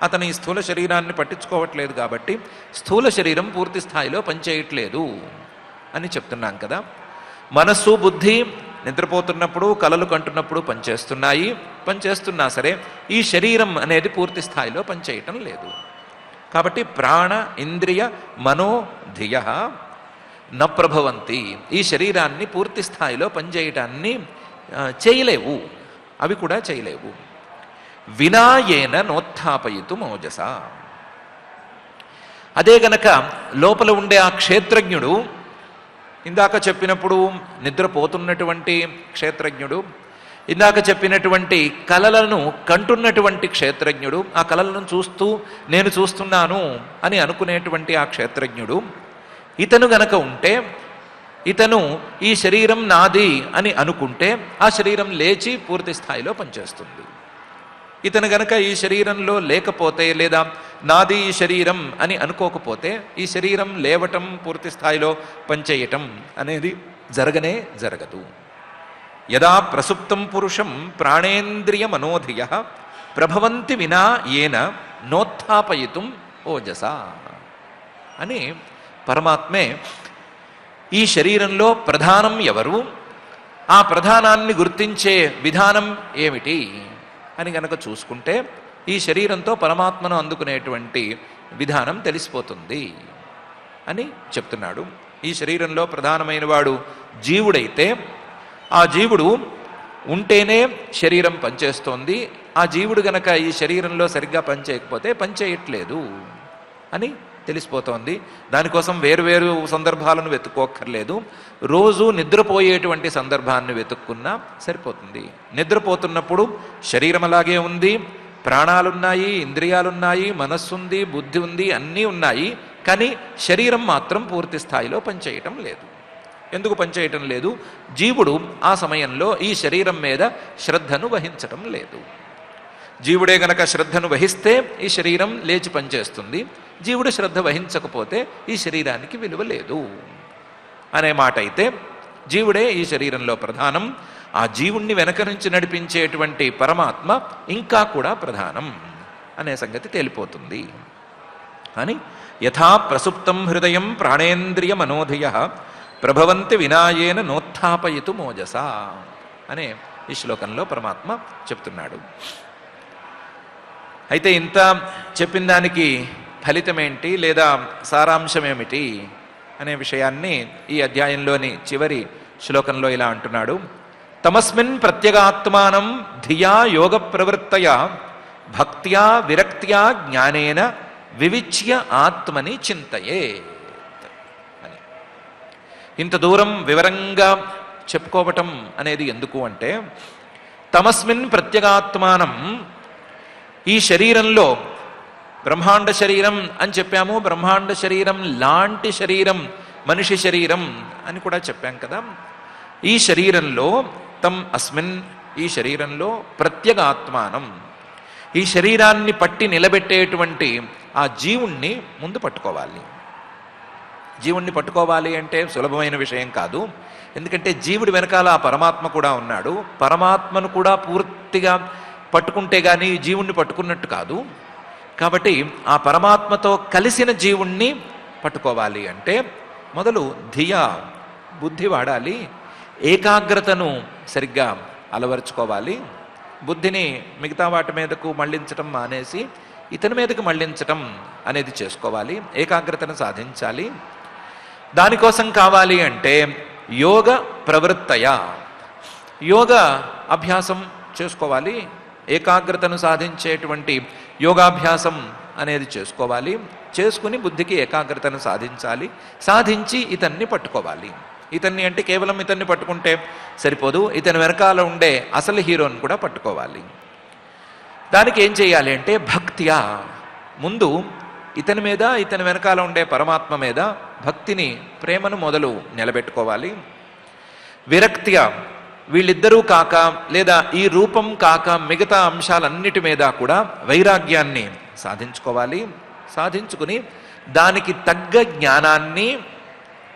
అతను ఈ స్థూల శరీరాన్ని పట్టించుకోవట్లేదు. కాబట్టి స్థూల శరీరం పూర్తి స్థాయిలో పనిచేయట్లేదు అని చెప్తున్నాం కదా. మనస్సు బుద్ధి నిద్రపోతున్నప్పుడు కలలు కంటున్నప్పుడు పనిచేస్తున్నా సరే ఈ శరీరం అనేది పూర్తి స్థాయిలో పనిచేయటం లేదు. కాబట్టి ప్రాణ ఇంద్రియ మనోధియ న ప్రభవంతి, ఈ శరీరాన్ని పూర్తి స్థాయిలో పనిచేయటాన్ని చేయలేవు, అవి కూడా చేయలేవు. వినాయేన నోత్థాపయితు మోజస, అదే గనక లోపల ఉండే ఆ క్షేత్రజ్ఞుడు, ఇందాక చెప్పినప్పుడు నిద్రపోతున్నటువంటి క్షేత్రజ్ఞుడు, ఇందాక చెప్పినటువంటి కలలను కంటున్నటువంటి క్షేత్రజ్ఞుడు, ఆ కలలను చూస్తూ నేను చూస్తున్నాను అని అనుకునేటువంటి ఆ క్షేత్రజ్ఞుడు, ఇతను గనక ఉంటే, ఇతను ఈ శరీరం నాది అని అనుకుంటే ఆ శరీరం లేచి పూర్తి స్థాయిలో పనిచేస్తుంది. ఇతను గనక ఈ శరీరంలో లేకపోతే లేదా నాది ఈ శరీరం అని అనుకోకపోతే ఈ శరీరం లేవటం పూర్తి స్థాయిలో పనిచేయటం అనేది జరగదు. యదా ప్రసుప్తం పురుషం ప్రాణేంద్రియ మనోధియ ప్రభవంతి వినా ఏన నోత్థాపయితుం ఓజస అని పరమాత్మే ఈ శరీరంలో ప్రధానం ఎవరు, ఆ ప్రధానాన్ని గుర్తించే విధానం ఏమిటి అని గనక చూసుకుంటే ఈ శరీరంతో పరమాత్మను అందుకునేటువంటి విధానం తెలిసిపోతుంది అని చెప్తున్నాడు. ఈ శరీరంలో ప్రధానమైన వాడు జీవుడైతే ఆ జీవుడు ఉంటేనే శరీరం పనిచేస్తోంది, ఆ జీవుడు గనక ఈ శరీరంలో సరిగ్గా పనిచేయకపోతే పనిచేయట్లేదు అని తెలిసిపోతోంది. దానికోసం వేరువేరు సందర్భాలను వెతుక్కోక్కర్లేదు, రోజు నిద్రపోయేటువంటి సందర్భాన్ని వెతుక్కున్నా సరిపోతుంది. నిద్రపోతున్నప్పుడు శరీరం అలాగే ఉంది, ప్రాణాలున్నాయి, ఇంద్రియాలున్నాయి, మనస్సుంది, బుద్ధి ఉంది, అన్నీ ఉన్నాయి. కానీ శరీరం మాత్రం పూర్తి స్థాయిలో పనిచేయటం లేదు. ఎందుకు పనిచేయటం లేదు? జీవుడు ఆ సమయంలో ఈ శరీరం మీద శ్రద్ధను వహించటం లేదు. జీవుడే గనక శ్రద్ధను వహిస్తే ఈ శరీరం లేచి పనిచేస్తుంది, జీవుడు శ్రద్ధ వహించకపోతే ఈ శరీరానికి విలువ లేదు అనే మాట అయితే జీవుడే ఈ శరీరంలో ప్రధానం, ఆ జీవుణ్ణి వెనక నుంచి నడిపించేటువంటి పరమాత్మ ఇంకా కూడా ప్రధానం అనే సంగతి తేలిపోతుంది. అని యథా ప్రసుప్తం హృదయం ప్రాణేంద్రియ మనోధియ ప్రభవంతి వినాయేన నోత్థాపయితు మోజస అనే ఈ శ్లోకంలో పరమాత్మ చెప్తున్నాడు. అయితే ఇంత చెప్పిన దానికి ఫలితమేంటి లేదా సారాంశం ఏమిటి అనే విషయాన్ని ఈ అధ్యాయంలోని చివరి శ్లోకంలో ఇలా అంటున్నాడు. తమస్మిన్ ప్రత్యేగాత్మానం ధియా యోగ ప్రవృత్తయ భక్త్యా విరక్త్యా జ్ఞానేన వివిచ్య ఆత్మని చింతయే అని. ఇంత దూరం వివరంగా చెప్పుకోవటం అనేది ఎందుకు అంటే, తమస్మిన్ ప్రత్యేగాత్మానం, ఈ శరీరంలో బ్రహ్మాండ శరీరం అని చెప్పాము, బ్రహ్మాండ శరీరం లాంటి శరీరం మనిషి శరీరం అని కూడా చెప్పాం కదా. ఈ శరీరంలో అస్మిన్, ఈ శరీరంలో ప్రత్యేగాత్మానం, ఈ శరీరాన్ని పట్టి నిలబెట్టేటువంటి ఆ జీవుణ్ణి ముందు పట్టుకోవాలి. జీవుణ్ణి పట్టుకోవాలి అంటే సులభమైన విషయం కాదు. ఎందుకంటే జీవుడి వెనకాల ఆ పరమాత్మ కూడా ఉన్నాడు. పరమాత్మను కూడా పూర్తిగా పట్టుకుంటే కానీ జీవుణ్ణి పట్టుకున్నట్టు కాదు. కాబట్టి ఆ పరమాత్మతో కలిసిన జీవుణ్ణి పట్టుకోవాలి అంటే మొదలు ధియా, బుద్ధి వాడాలి, ఏకాగ్రతను సరిగ్గా అలవరుచుకోవాలి. బుద్ధిని మిగతా వాటి మీదకు మళ్లించటం మానేసి ఇతని మీదకు మళ్లించటం అనేది చేసుకోవాలి, ఏకాగ్రతను సాధించాలి. దానికోసం కావాలి అంటే యోగ ప్రవృత్తయ, యోగ అభ్యాసం చేసుకోవాలి, ఏకాగ్రతను సాధించేటువంటి యోగాభ్యాసం అనేది చేసుకోవాలి. చేసుకుని బుద్ధికి ఏకాగ్రతను సాధించాలి, సాధించి ఇతన్ని పట్టుకోవాలి. ఇతన్ని అంటే కేవలం ఇతన్ని పట్టుకుంటే సరిపోదు, ఇతని వెనకాల ఉండే అసలు హీరోని కూడా పట్టుకోవాలి. దానికి ఏం చేయాలి అంటే భక్త్యా, ముందు ఇతని మీద ఇతని వెనకాల ఉండే పరమాత్మ మీద భక్తిని, ప్రేమను మొదలు నిలబెట్టుకోవాలి. విరక్త్యా, వీళ్ళిద్దరూ కాక లేదా ఈ రూపం కాక మిగతా అంశాలన్నిటి మీద కూడా వైరాగ్యాన్ని సాధించుకోవాలి. సాధించుకుని దానికి తగ్గ జ్ఞానాన్ని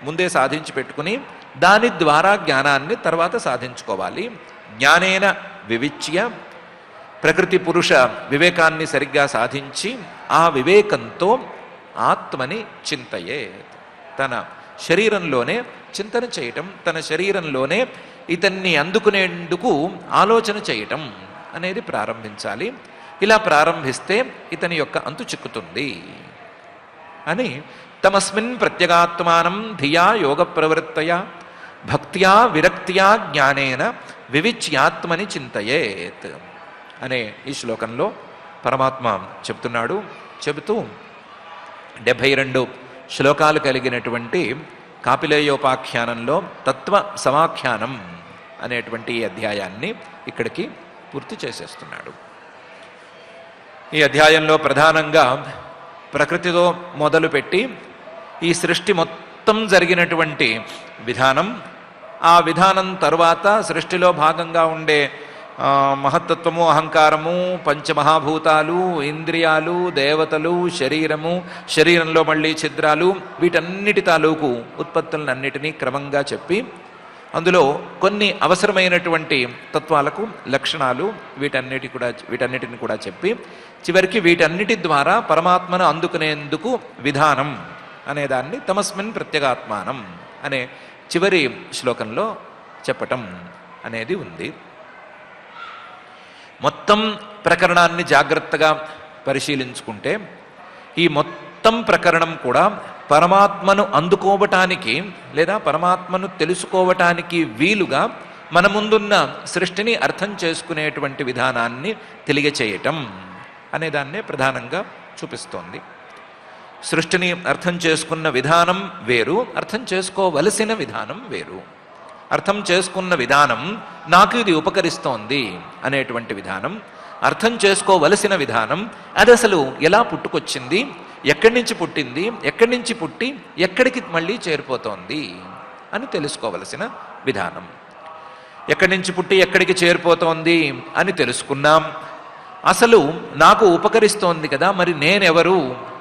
ముందే సాధించి పెట్టుకుని దాని ద్వారా జ్ఞానాన్ని తర్వాత సాధించుకోవాలి. జ్ఞానేన వివిచ్య, ప్రకృతి పురుష వివేకాన్ని సరిగ్గా సాధించి ఆ వివేకంతో ఆత్మని చింతయే, తన శరీరంలోనే చింతన చేయటం, తన శరీరంలోనే ఇతన్ని అందుకునేందుకు ఆలోచన చేయటం అనేది ప్రారంభించాలి. ఇలా ప్రారంభిస్తే ఇతని యొక్క అంతు చిక్కుతుంది అని తమస్మిన్ ప్రత్యేగాత్మానం ధియా యోగ ప్రవృత్తయ భక్త్యా విరక్త్యా జ్ఞానేన వివిచ్యాత్మని చింతయేత్ అనే ఈ శ్లోకంలో పరమాత్మ చెప్తున్నాడు. చెబుతూ 72 శ్లోకాలు కలిగినటువంటి కాపిలేయోపాఖ్యానంలో తత్వ సమాఖ్యానం అనేటువంటి ఈ అధ్యాయాన్ని ఇక్కడికి పూర్తి చేసేస్తున్నాడు. ఈ అధ్యాయంలో ప్రధానంగా ప్రకృతితో మొదలుపెట్టి ఈ సృష్టి మొత్తం జరిగినటువంటి విధానం, ఆ విధానం తరువాత సృష్టిలో భాగంగా ఉండే మహత్తత్వము, అహంకారము, పంచమహాభూతాలు, ఇంద్రియాలు, దేవతలు, శరీరము, శరీరంలో మళ్ళీ ఛిద్రాలు, వీటన్నిటి తాలూకు ఉత్పత్తులన్నిటినీ క్రమంగా చెప్పి అందులో కొన్ని అవసరమైనటువంటి తత్వాలకు లక్షణాలు వీటన్నిటిని కూడా చెప్పి చివరికి వీటన్నిటి ద్వారా పరమాత్మను అందుకునేందుకు విధానం అనేదాన్ని తమస్మిన్ ప్రత్యేగాత్మానం అనే చివరి శ్లోకంలో చెప్పటం అనేది ఉంది. మొత్తం ప్రకరణాన్ని జాగ్రత్తగా పరిశీలించుకుంటే ఈ మొత్తం ప్రకరణం కూడా పరమాత్మను అందుకోవటానికి లేదా పరమాత్మను తెలుసుకోవటానికి వీలుగా మన ముందున్న సృష్టిని అర్థం చేసుకునేటువంటి విధానాన్ని తెలియచేయటం అనేదాన్నే ప్రధానంగా చూపిస్తోంది. సృష్టిని అర్థం చేసుకున్న విధానం వేరు, అర్థం చేసుకోవలసిన విధానం వేరు. అర్థం చేసుకున్న విధానం నాకు ఇది ఉపకరిస్తోంది అనేటువంటి విధానం, అర్థం చేసుకోవలసిన విధానం అది అసలు ఎలా పుట్టుకొచ్చింది, ఎక్కడి నుంచి పుట్టింది, ఎక్కడి నుంచి పుట్టి ఎక్కడికి మళ్ళీ చేరిపోతోంది అని తెలుసుకోవలసిన విధానం. ఎక్కడి నుంచి పుట్టి ఎక్కడికి చేరిపోతోంది అని తెలుసుకున్నాం. అసలు నాకు ఉపకరిస్తోంది కదా, మరి నేనెవరు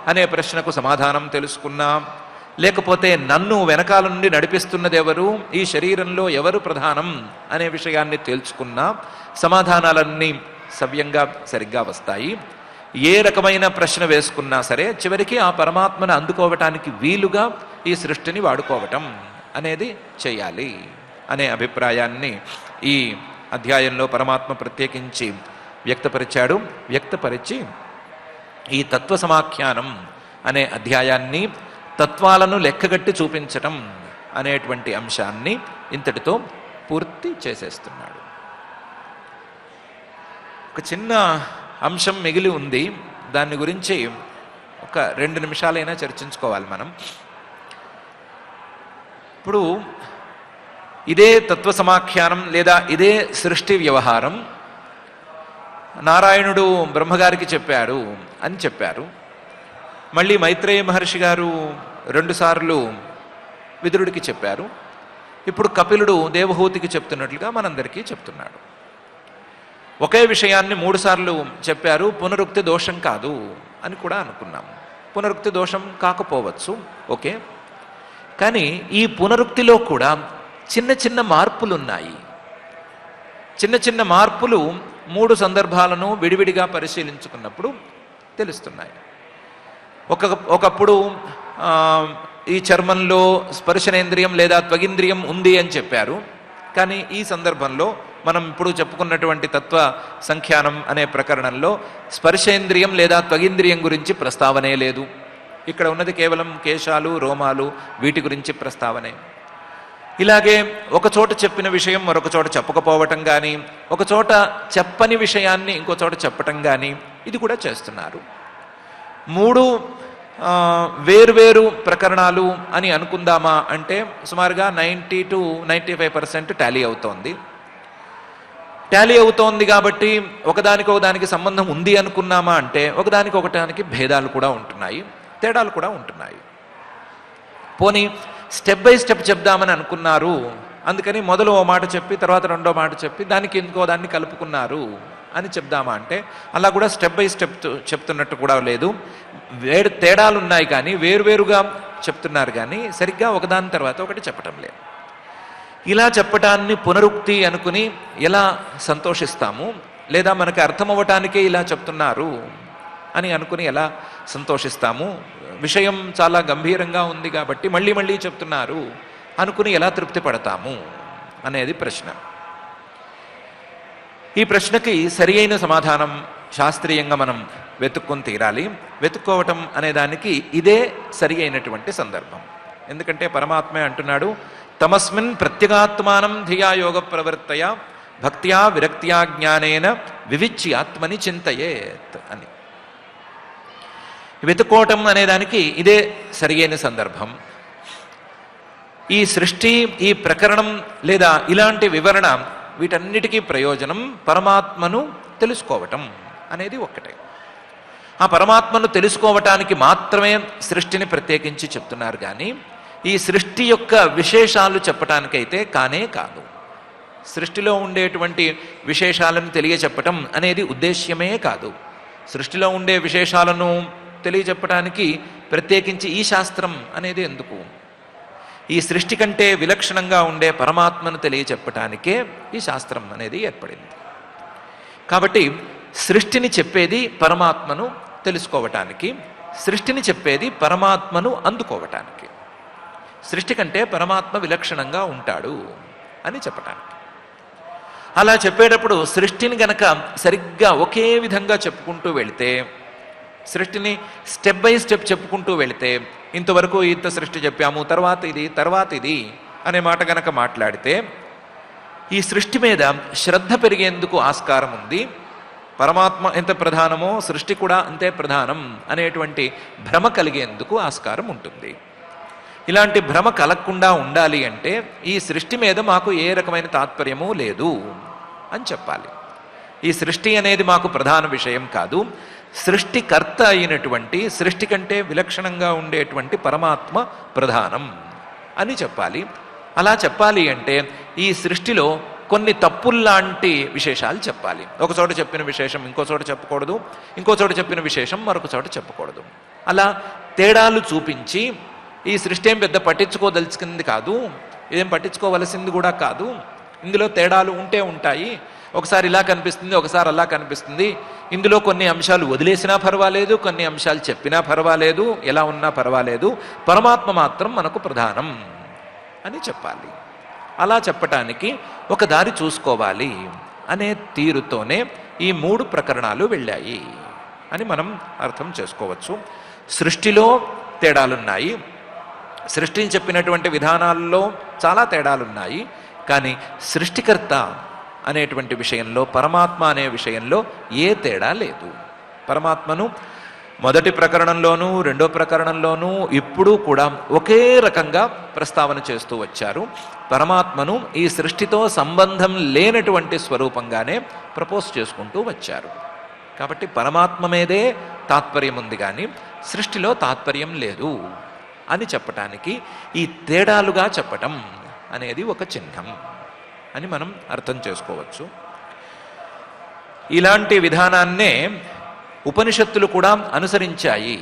అనే ప్రశ్నకు సమాధానం తెలుసుకున్నాం. లేకపోతే నన్ను వెనకాల నుండి నడిపిస్తున్నది ఎవరు, ఈ శరీరంలో ఎవరు ప్రధానం అనే విషయాన్ని తెలుసుకున్నా సమాధానాలన్నీ సవ్యంగా సరిగ్గా వస్తాయి. ఏ రకమైన ప్రశ్న వేసుకున్నా సరే చివరికి ఆ పరమాత్మను అందుకోవటానికి వీలుగా ఈ సృష్టిని వాడుకోవటం అనేది చేయాలి అనే అభిప్రాయాన్ని ఈ అధ్యాయంలో పరమాత్మ ప్రత్యేకించి వ్యక్తపరిచాడు. వ్యక్తపరిచి ఈ తత్వ సమాఖ్యానం అనే అధ్యాయాన్ని తత్వాలను లెక్కగట్టి చూపించటం అనేటువంటి అంశాన్ని ఇంతటితో పూర్తి చేసేస్తున్నాడు. ఒక చిన్న అంశం మిగిలి ఉంది, దాని గురించి ఒక 2 నిమిషాలైనా చర్చించుకోవాలి మనం. ఇప్పుడు ఇదే తత్వ సమాఖ్యానం లేదా ఇదే సృష్టి వ్యవహారం నారాయణుడు బ్రహ్మగారికి చెప్పాడు అని చెప్పారు. మళ్ళీ మైత్రేయ మహర్షి గారు 2 సార్లు విదురుడికి చెప్పారు. ఇప్పుడు కపిలుడు దేవహూతికి చెప్తున్నట్లుగా మనందరికీ చెప్తున్నాడు. ఒకే విషయాన్ని 3 సార్లు చెప్పారు, పునరుక్తి దోషం కాదు అని కూడా అనుకున్నాం. పునరుక్తి దోషం కాకపోవచ్చు, ఓకే. కానీ ఈ పునరుక్తిలో కూడా చిన్న చిన్న మార్పులు ఉన్నాయి. చిన్న చిన్న మార్పులు 3 సందర్భాలను విడివిడిగా పరిశీలించుకున్నప్పుడు తెలుస్తున్నాయి. ఒకప్పుడు ఈ చర్మంలో స్పర్శనేంద్రియం లేదా త్వగింద్రియం ఉంది అని చెప్పారు. కానీ ఈ సందర్భంలో మనం ఇప్పుడు చెప్పుకున్నటువంటి తత్వ సంఖ్యానం అనే ప్రకరణంలో స్పర్శేంద్రియం లేదా త్వగింద్రియం గురించి ప్రస్తావనే లేదు. ఇక్కడ ఉన్నది కేవలం కేశాలు, రోమాలు, వీటి గురించి ప్రస్తావనే. ఇలాగే ఒక చోట చెప్పిన విషయం మరొక చోట చెప్పకపోవటం కానీ, ఒక చోట చెప్పని విషయాన్ని ఇంకో చోట చెప్పటం కానీ ఇది కూడా చేస్తున్నారు. 3 వేర్వేరు ప్రకరణాలు అని అనుకుందామా అంటే సుమారుగా 90 to 95% టాలీ అవుతోంది. టాలీ అవుతోంది కాబట్టి ఒకదానికి సంబంధం ఉంది అనుకున్నామా అంటే ఒకదానికి భేదాలు కూడా ఉంటున్నాయి, తేడాలు కూడా ఉంటున్నాయి. పోనీ స్టెప్ బై స్టెప్ చెప్దామని అనుకున్నారు, అందుకని మొదలు ఓ మాట చెప్పి తర్వాత రెండో మాట చెప్పి దానికి ఇంకో దాన్ని కలుపుకున్నారు అని చెప్దామా అంటే అలా కూడా స్టెప్ బై స్టెప్ చెప్తున్నట్టు కూడా లేదు. తేడాలు ఉన్నాయి కానీ వేరువేరుగా చెప్తున్నారు కానీ సరిగ్గా ఒకదాని తర్వాత ఒకటి చెప్పటం లేదు. ఇలా చెప్పటాన్ని పునరుక్తి అనుకుని ఎలా సంతోషిస్తాము, లేదా మనకి అర్థమవ్వటానికే ఇలా చెప్తున్నారు అని అనుకుని ఎలా సంతోషిస్తాము, విషయం చాలా గంభీరంగా ఉంది కాబట్టి మళ్ళీ మళ్ళీ చెప్తున్నారు అనుకుని ఎలా తృప్తి పడతాము అనేది ప్రశ్న. ఈ ప్రశ్నకి సరి అయిన సమాధానం శాస్త్రీయంగా మనం వెతుక్కొని తీరాలి. వెతుక్కోవటం అనే దానికి ఇదే సరి అయినటువంటి సందర్భం. ఎందుకంటే పరమాత్మే అంటున్నాడు, తమస్మిన్ ప్రత్యేగాత్మానం ధియా యోగ ప్రవర్తయ భక్త్యా విరక్త్యా జ్ఞానేన వివిచ్చి ఆత్మని చింతయేత్ అని. వెతుక్కోవటం అనేదానికి ఇదే సరియైన సందర్భం. ఈ సృష్టి, ఈ ప్రకరణం లేదా ఇలాంటి వివరణ వీటన్నిటికీ ప్రయోజనం పరమాత్మను తెలుసుకోవటం అనేది ఒక్కటే. ఆ పరమాత్మను తెలుసుకోవటానికి మాత్రమే సృష్టిని ప్రత్యేకించి చెప్తున్నారు కానీ ఈ సృష్టి యొక్క విశేషాలు చెప్పటానికైతే కానే కాదు. సృష్టిలో ఉండేటువంటి విశేషాలను తెలియచెప్పటం అనేది ఉద్దేశ్యమే కాదు. సృష్టిలో ఉండే విశేషాలను తెలియచెప్పటానికి ప్రత్యేకించి ఈ శాస్త్రం అనేది ఎందుకు? ఈ సృష్టి కంటే విలక్షణంగా ఉండే పరమాత్మను తెలియచెప్పటానికే ఈ శాస్త్రం అనేది ఏర్పడింది. కాబట్టి సృష్టిని చెప్పేది పరమాత్మను తెలుసుకోవటానికి, సృష్టిని చెప్పేది పరమాత్మను అందుకోవటానికి. సృష్టి కంటే పరమాత్మ విలక్షణంగా ఉంటాడు అని చెప్పటానికి. అలా చెప్పేటప్పుడు సృష్టిని గనక సరిగ్గా ఒకే విధంగా చెప్పుకుంటూ వెళితే, సృష్టిని స్టెప్ బై స్టెప్ చెప్పుకుంటూ వెళితే, ఇంతవరకు ఇంత సృష్టి చెప్పాము, తర్వాత ఇది అనే మాట గనక మాట్లాడితే ఈ సృష్టి మీద శ్రద్ధ పెరిగేందుకు ఆస్కారం ఉంది. పరమాత్మ ఎంత ప్రధానమో సృష్టి కూడా అంతే ప్రధానం అనేటువంటి భ్రమ కలిగేందుకు ఆస్కారం ఉంటుంది. ఇలాంటి భ్రమ కలగకుండా ఉండాలి అంటే ఈ సృష్టి మీద మాకు ఏ రకమైన తాత్పర్యము లేదు అని చెప్పాలి. ఈ సృష్టి అనేది మాకు ప్రధాన విషయం కాదు, సృష్టికర్త అయినటువంటి, సృష్టి కంటే విలక్షణంగా ఉండేటువంటి పరమాత్మ ప్రధానం అని చెప్పాలి. అలా చెప్పాలి అంటే ఈ సృష్టిలో కొన్ని తప్పుల్లాంటి విశేషాలు చెప్పాలి. ఒక చోట చెప్పిన విశేషం ఇంకో చోట చెప్పకూడదు, ఇంకో చోట చెప్పిన విశేషం మరొక చోట చెప్పకూడదు. అలా తేడాలు చూపించి ఈ సృష్టి ఏం పెద్ద పట్టించుకోదలుచుకుంది కాదు, ఏం పట్టించుకోవలసింది కూడా కాదు, ఇందులో తేడాలు ఉంటే ఉంటాయి, ఒకసారి ఇలా కనిపిస్తుంది ఒకసారి అలా కనిపిస్తుంది, ఇందులో కొన్ని అంశాలు వదిలేసినా పర్వాలేదు, కొన్ని అంశాలు చెప్పినా పర్వాలేదు, ఎలా ఉన్నా పర్వాలేదు, పరమాత్మ మాత్రం మనకు ప్రధానం అని చెప్పాలి. అలా చెప్పటానికి ఒక దారి చూసుకోవాలి అనే తీరుతోనే ఈ 3 ప్రకరణాలు వెళ్ళాయి అని మనం అర్థం చేసుకోవచ్చు. సృష్టిలో తేడాలున్నాయి, సృష్టిని చెప్పినటువంటి విధానాల్లో చాలా తేడాలున్నాయి, కానీ సృష్టికర్త అనేటువంటి విషయంలో, పరమాత్మ అనే విషయంలో ఏ తేడా లేదు. పరమాత్మను మొదటి ప్రకరణంలోనూ రెండో ప్రకరణంలోనూ ఇప్పుడు కూడా ఒకే రకంగా ప్రస్తావన చేస్తూ వచ్చారు. పరమాత్మను ఈ సృష్టితో సంబంధం లేనటువంటి స్వరూపంగానే ప్రపోజ్ చేసుకుంటూ వచ్చారు. కాబట్టి పరమాత్మ మీదే తాత్పర్యం ఉంది కానీ సృష్టిలో తాత్పర్యం లేదు అని చెప్పటానికి ఈ తేడాలుగా చెప్పటం అనేది ఒక చిహ్నం అని మనం అర్థం చేసుకోవచ్చు. ఇలాంటి విధానాన్నే ఉపనిషత్తులు కూడా అనుసరించాయి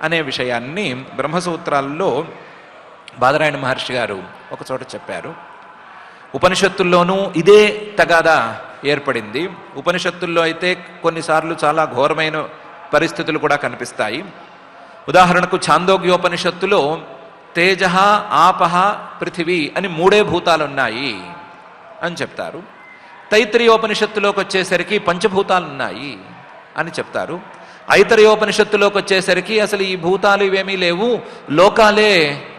అనే విషయాన్ని బ్రహ్మసూత్రాల్లో బాదరాయణ మహర్షి గారు ఒక చోట చెప్పారు. ఉపనిషత్తుల్లోనూ ఇదే తగాదా ఏర్పడింది. ఉపనిషత్తుల్లో అయితే కొన్నిసార్లు చాలా ఘోరమైన పరిస్థితులు కూడా కనిపిస్తాయి. ఉదాహరణకు ఛాందోగ్యోపనిషత్తులో తేజ, ఆపహ, పృథివీ అని 3 భూతాలు ఉన్నాయి అని చెప్తారు. తైత్రీయోపనిషత్తులోకి వచ్చేసరికి పంచభూతాలు ఉన్నాయి అని చెప్తారు. ఐతరేయోపనిషత్తులోకి వచ్చేసరికి అసలు ఈ భూతాలు ఇవేమీ లేవు, లోకాలే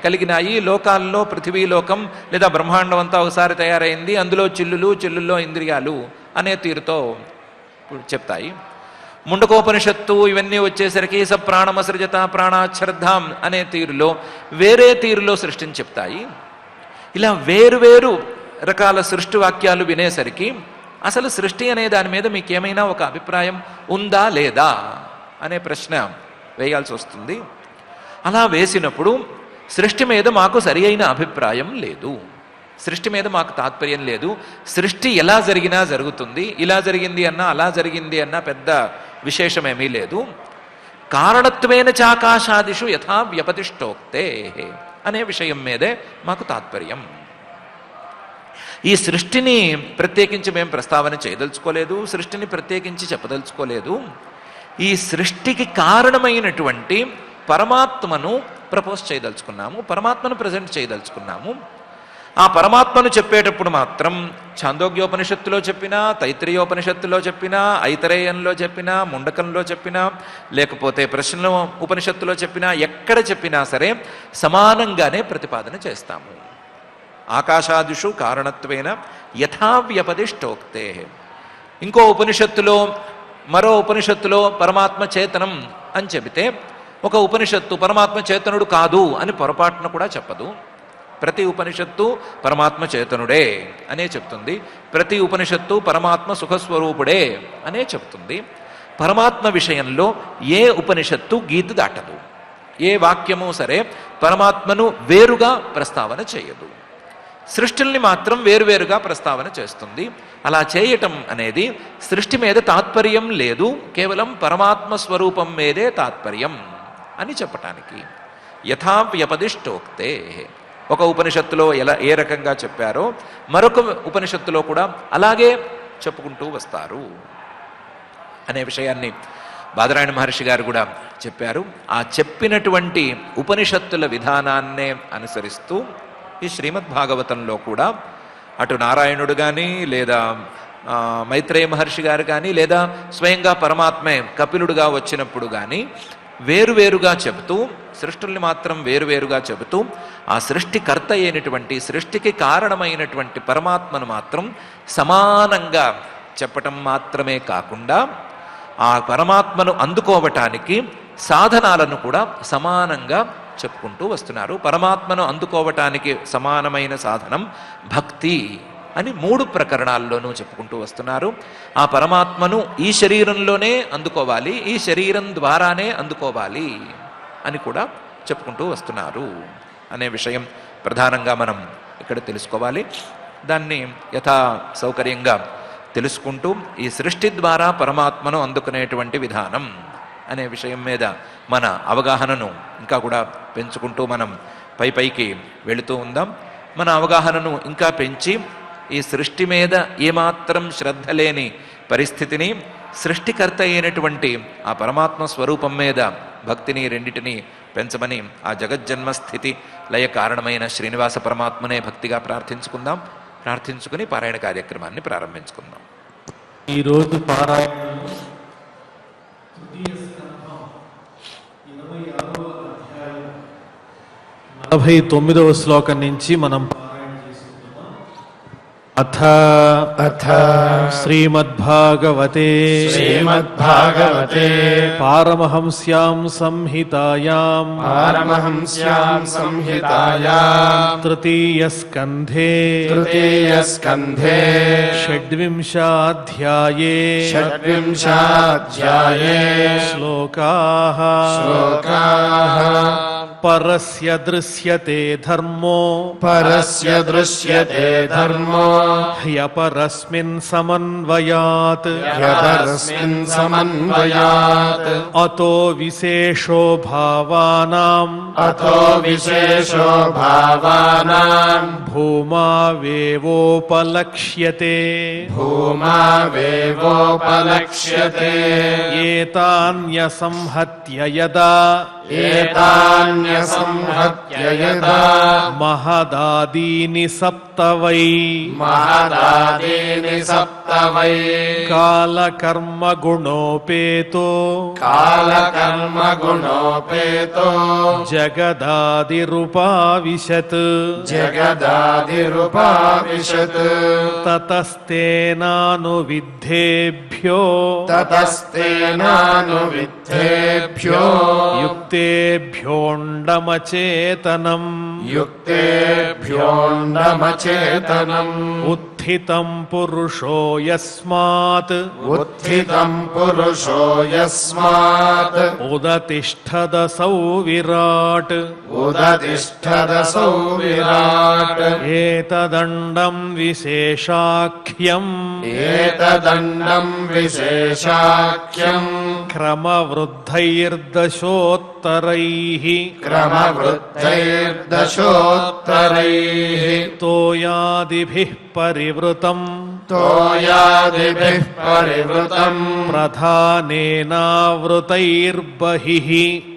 కలిగినాయి, లోకాల్లో పృథివీ లోకం లేదా బ్రహ్మాండం అంతా ఒకసారి తయారైంది, అందులో చిల్లుల్లో ఇంద్రియాలు అనే తీరుతో చెప్తాయి. ముండకోపనిషత్తు ఇవన్నీ వచ్చేసరికి స ప్రాణమసృజత ప్రాణాశ్రద్ధాం అనే తీరులో వేరే తీరులో సృష్టిని చెప్తాయి. ఇలా వేరు రకాల సృష్టి వాక్యాలు వినేసరికి అసలు సృష్టి అనే దాని మీద మీకేమైనా ఒక అభిప్రాయం ఉందా లేదా అనే ప్రశ్న వేయాల్సి వస్తుంది. అలా వేసినప్పుడు సృష్టి మీద మాకు సరి అయిన అభిప్రాయం లేదు, సృష్టి మీద మాకు తాత్పర్యం లేదు. సృష్టి ఎలా జరిగినా జరుగుతుంది, ఇలా జరిగింది అన్నా అలా జరిగింది అన్నా పెద్ద విశేషమేమీ లేదు. కారణత్వేన చాకాశాదిషు యథా వ్యపతిష్టోక్తే అనే విషయం మీదే మాకు తాత్పర్యం. ఈ సృష్టిని ప్రత్యేకించి మేము ప్రస్తావన చేయదలుచుకోలేదు, సృష్టిని ప్రత్యేకించి చెప్పదలుచుకోలేదు. ఈ సృష్టికి కారణమైనటువంటి పరమాత్మను ప్రపోజ్ చేయదలుచుకున్నాము, పరమాత్మను ప్రజెంట్ చేయదలుచుకున్నాము. ఆ పరమాత్మను చెప్పేటప్పుడు మాత్రం ఛాందోగ్యోపనిషత్తులో చెప్పినా, తైత్రీయోపనిషత్తులో చెప్పినా, ఐతరేయంలో చెప్పినా, ముండకంలో చెప్పినా, లేకపోతే ప్రశ్న ఉపనిషత్తులో చెప్పినా, ఎక్కడ చెప్పినా సరే సమానంగానే ప్రతిపాదన చేస్తాము. ఆకాశాదిషు కారణత్వేన యథా వ్యపదిష్టోక్తే. ఇంకో ఉపనిషత్తులో మరో ఉపనిషత్తులో పరమాత్మ చేతనం అని చెబితే ఒక ఉపనిషత్తు పరమాత్మ చేతనుడు కాదు అని పొరపాటున కూడా చెప్పదు. ప్రతి ఉపనిషత్తు పరమాత్మ చేతనుడే అనే చెప్తుంది, ప్రతి ఉపనిషత్తు పరమాత్మ సుఖస్వరూపుడే అనే చెప్తుంది. పరమాత్మ విషయంలో ఏ ఉపనిషత్తు గీత దాటదు, ఏ వాక్యము సరే పరమాత్మను వేరుగా ప్రస్తావన చేయదు. సృష్టిల్ని మాత్రం వేరువేరుగా ప్రస్తావన చేస్తుంది. అలా చేయటం అనేది సృష్టి మీద తాత్పర్యం లేదు, కేవలం పరమాత్మ స్వరూపం మీదే తాత్పర్యం అని చెప్పటానికి. యథా వ్యపదిష్టోక్తే, ఒక ఉపనిషత్తులో ఏ రకంగా చెప్పారో మరొక ఉపనిషత్తులో కూడా అలాగే చెప్పుకుంటూ వస్తారు అనే విషయాన్ని బాదరాయణ మహర్షి గారు కూడా చెప్పారు. ఆ చెప్పినటువంటి ఉపనిషత్తుల విధానాన్నే అనుసరిస్తూ ఈ శ్రీమద్భాగవతంలో కూడా అటు నారాయణుడు కానీ, లేదా మైత్రేయ మహర్షి గారు కానీ, లేదా స్వయంగా పరమాత్మే కపిలుడుగా వచ్చినప్పుడు కానీ వేరువేరుగా చెబుతూ, సృష్టిని మాత్రం వేరువేరుగా చెబుతూ, ఆ సృష్టికర్త అయినటువంటి సృష్టికి కారణమైనటువంటి పరమాత్మను మాత్రం సమానంగా చెప్పటం మాత్రమే కాకుండా ఆ పరమాత్మను అందుకోవటానికి సాధనాలను కూడా సమానంగా చెప్పుకుంటూ వస్తున్నారు. పరమాత్మను అందుకోవటానికి సమానమైన సాధనం భక్తి అని 3 ప్రకరణాల్లోనూ చెప్పుకుంటూ వస్తున్నారు. ఆ పరమాత్మను ఈ శరీరంలోనే అందుకోవాలి, ఈ శరీరం ద్వారానే అందుకోవాలి అని కూడా చెప్పుకుంటూ వస్తున్నారు అనే విషయం ప్రధానంగా మనం ఇక్కడ తెలుసుకోవాలి. దాన్ని యథా సౌకర్యంగా తెలుసుకుంటూ ఈ సృష్టి ద్వారా పరమాత్మను అందుకునేటువంటి విధానం అనే విషయం మీద మన అవగాహనను ఇంకా కూడా పెంచుకుంటూ మనం పైకి వెళుతూ ఉందాం. మన అవగాహనను ఇంకా పెంచి ఈ సృష్టి మీద ఏమాత్రం శ్రద్ధ లేని పరిస్థితిని, సృష్టికర్త అయినటువంటి ఆ పరమాత్మ స్వరూపం మీద భక్తిని రెండిటిని పెంచమని ఆ జగజ్జన్మ స్థితి లయ కారణమైన శ్రీనివాస పరమాత్మనే భక్తిగా ప్రార్థించుకుందాం. ప్రార్థించుకుని పారాయణ కార్యక్రమాన్ని ప్రారంభించుకుందాం. ఈరోజు పారాయణ 49వ శ్లోకం నుంచి మనం పారాయణ చేసుకుంటున్నాం. అథ శ్రీమద్భాగవతే పారమహంస్యాం సంహితాయాం తృతీయ స్కంధే షడ్వింశాధ్యాయే శ్లోకాః పరస్య దృశ్యతే ధర్మో హ్యపరస్మిన్ సమన్వయాత్ అతో విశేషో భావానాం భూమావేవోపలక్ష్యతే ఏతాన్యసంహత్య యదా మహదాదీని సప్త వై కాలకర్మ గుణోపేతో జగదాదిరుపావిశత్ తతస్తేనాను విద్ధేభ్యో యుక్తేభ్యోండమచేతనం युक्तेभ्योऽन्नमचेतनम् उत्थितं पुरुषो यस्मात् उत्थितं पुरुषो यस्मात् उदतिष्ठदसौ विराट् उदतिष्ठदसौ विराट् एतदण्डं विशेषाख्यम् एतदण्डं विशेषाख्यम् क्रमवृद्धैर्दशोत्तरैः क्रमवृद्धैर्दशोत्तरैः तोयादिभिः परिवृतम् तोयादिभिः परिवृतम् प्रधानेनावृतैर्बहिः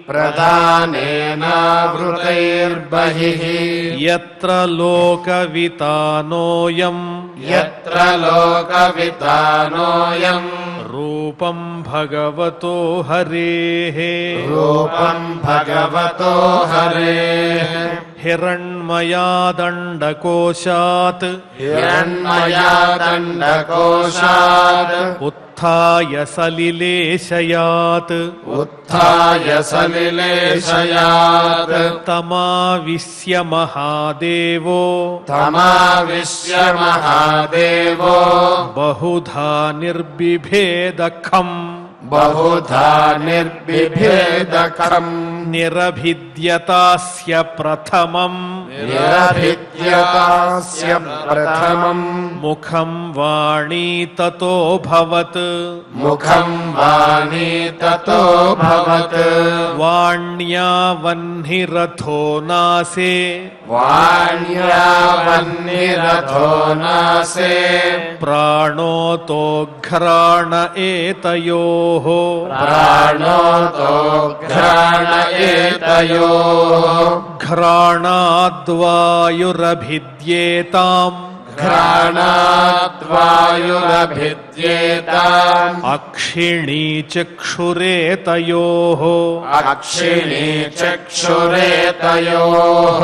प्रधानेनावृतैर्बहिः यत्र लोकवितानोऽयम् यत्र लोकवितानोऽयम् रूपं भगवतो हरेः रूपं भगवतो हरेः हिरण्मयादण्डकोशात् हिरण्मयादण्डकोशात् उत्थाय सलिलेशयात् उत्थाय सलिलेशयात् तमाविश्य महादेवो तमाविश्य महादेवो बहुधा निर्बिभेदखम् बहुधा निर्बिभेदकम् निरभिद्यतास्य प्रथमम् निरभिद्यतास्य प्रथमम् मुखं वाणी ततोऽभवत् मुखं वाणी ततोऽभवत् वाण्या वह्निरथो नासे वाण्या वह्निरथो नासे प्राणोतो घ्राण एतयोः प्राणोतो घ्राण एतयोः घ्राणाद्वायुरभिद्येताम् घ्राणाद्वायुरभिद्येताम् अक्षिणी चक्षुरेतयोः अक्षिणी चक्षुरेतयोः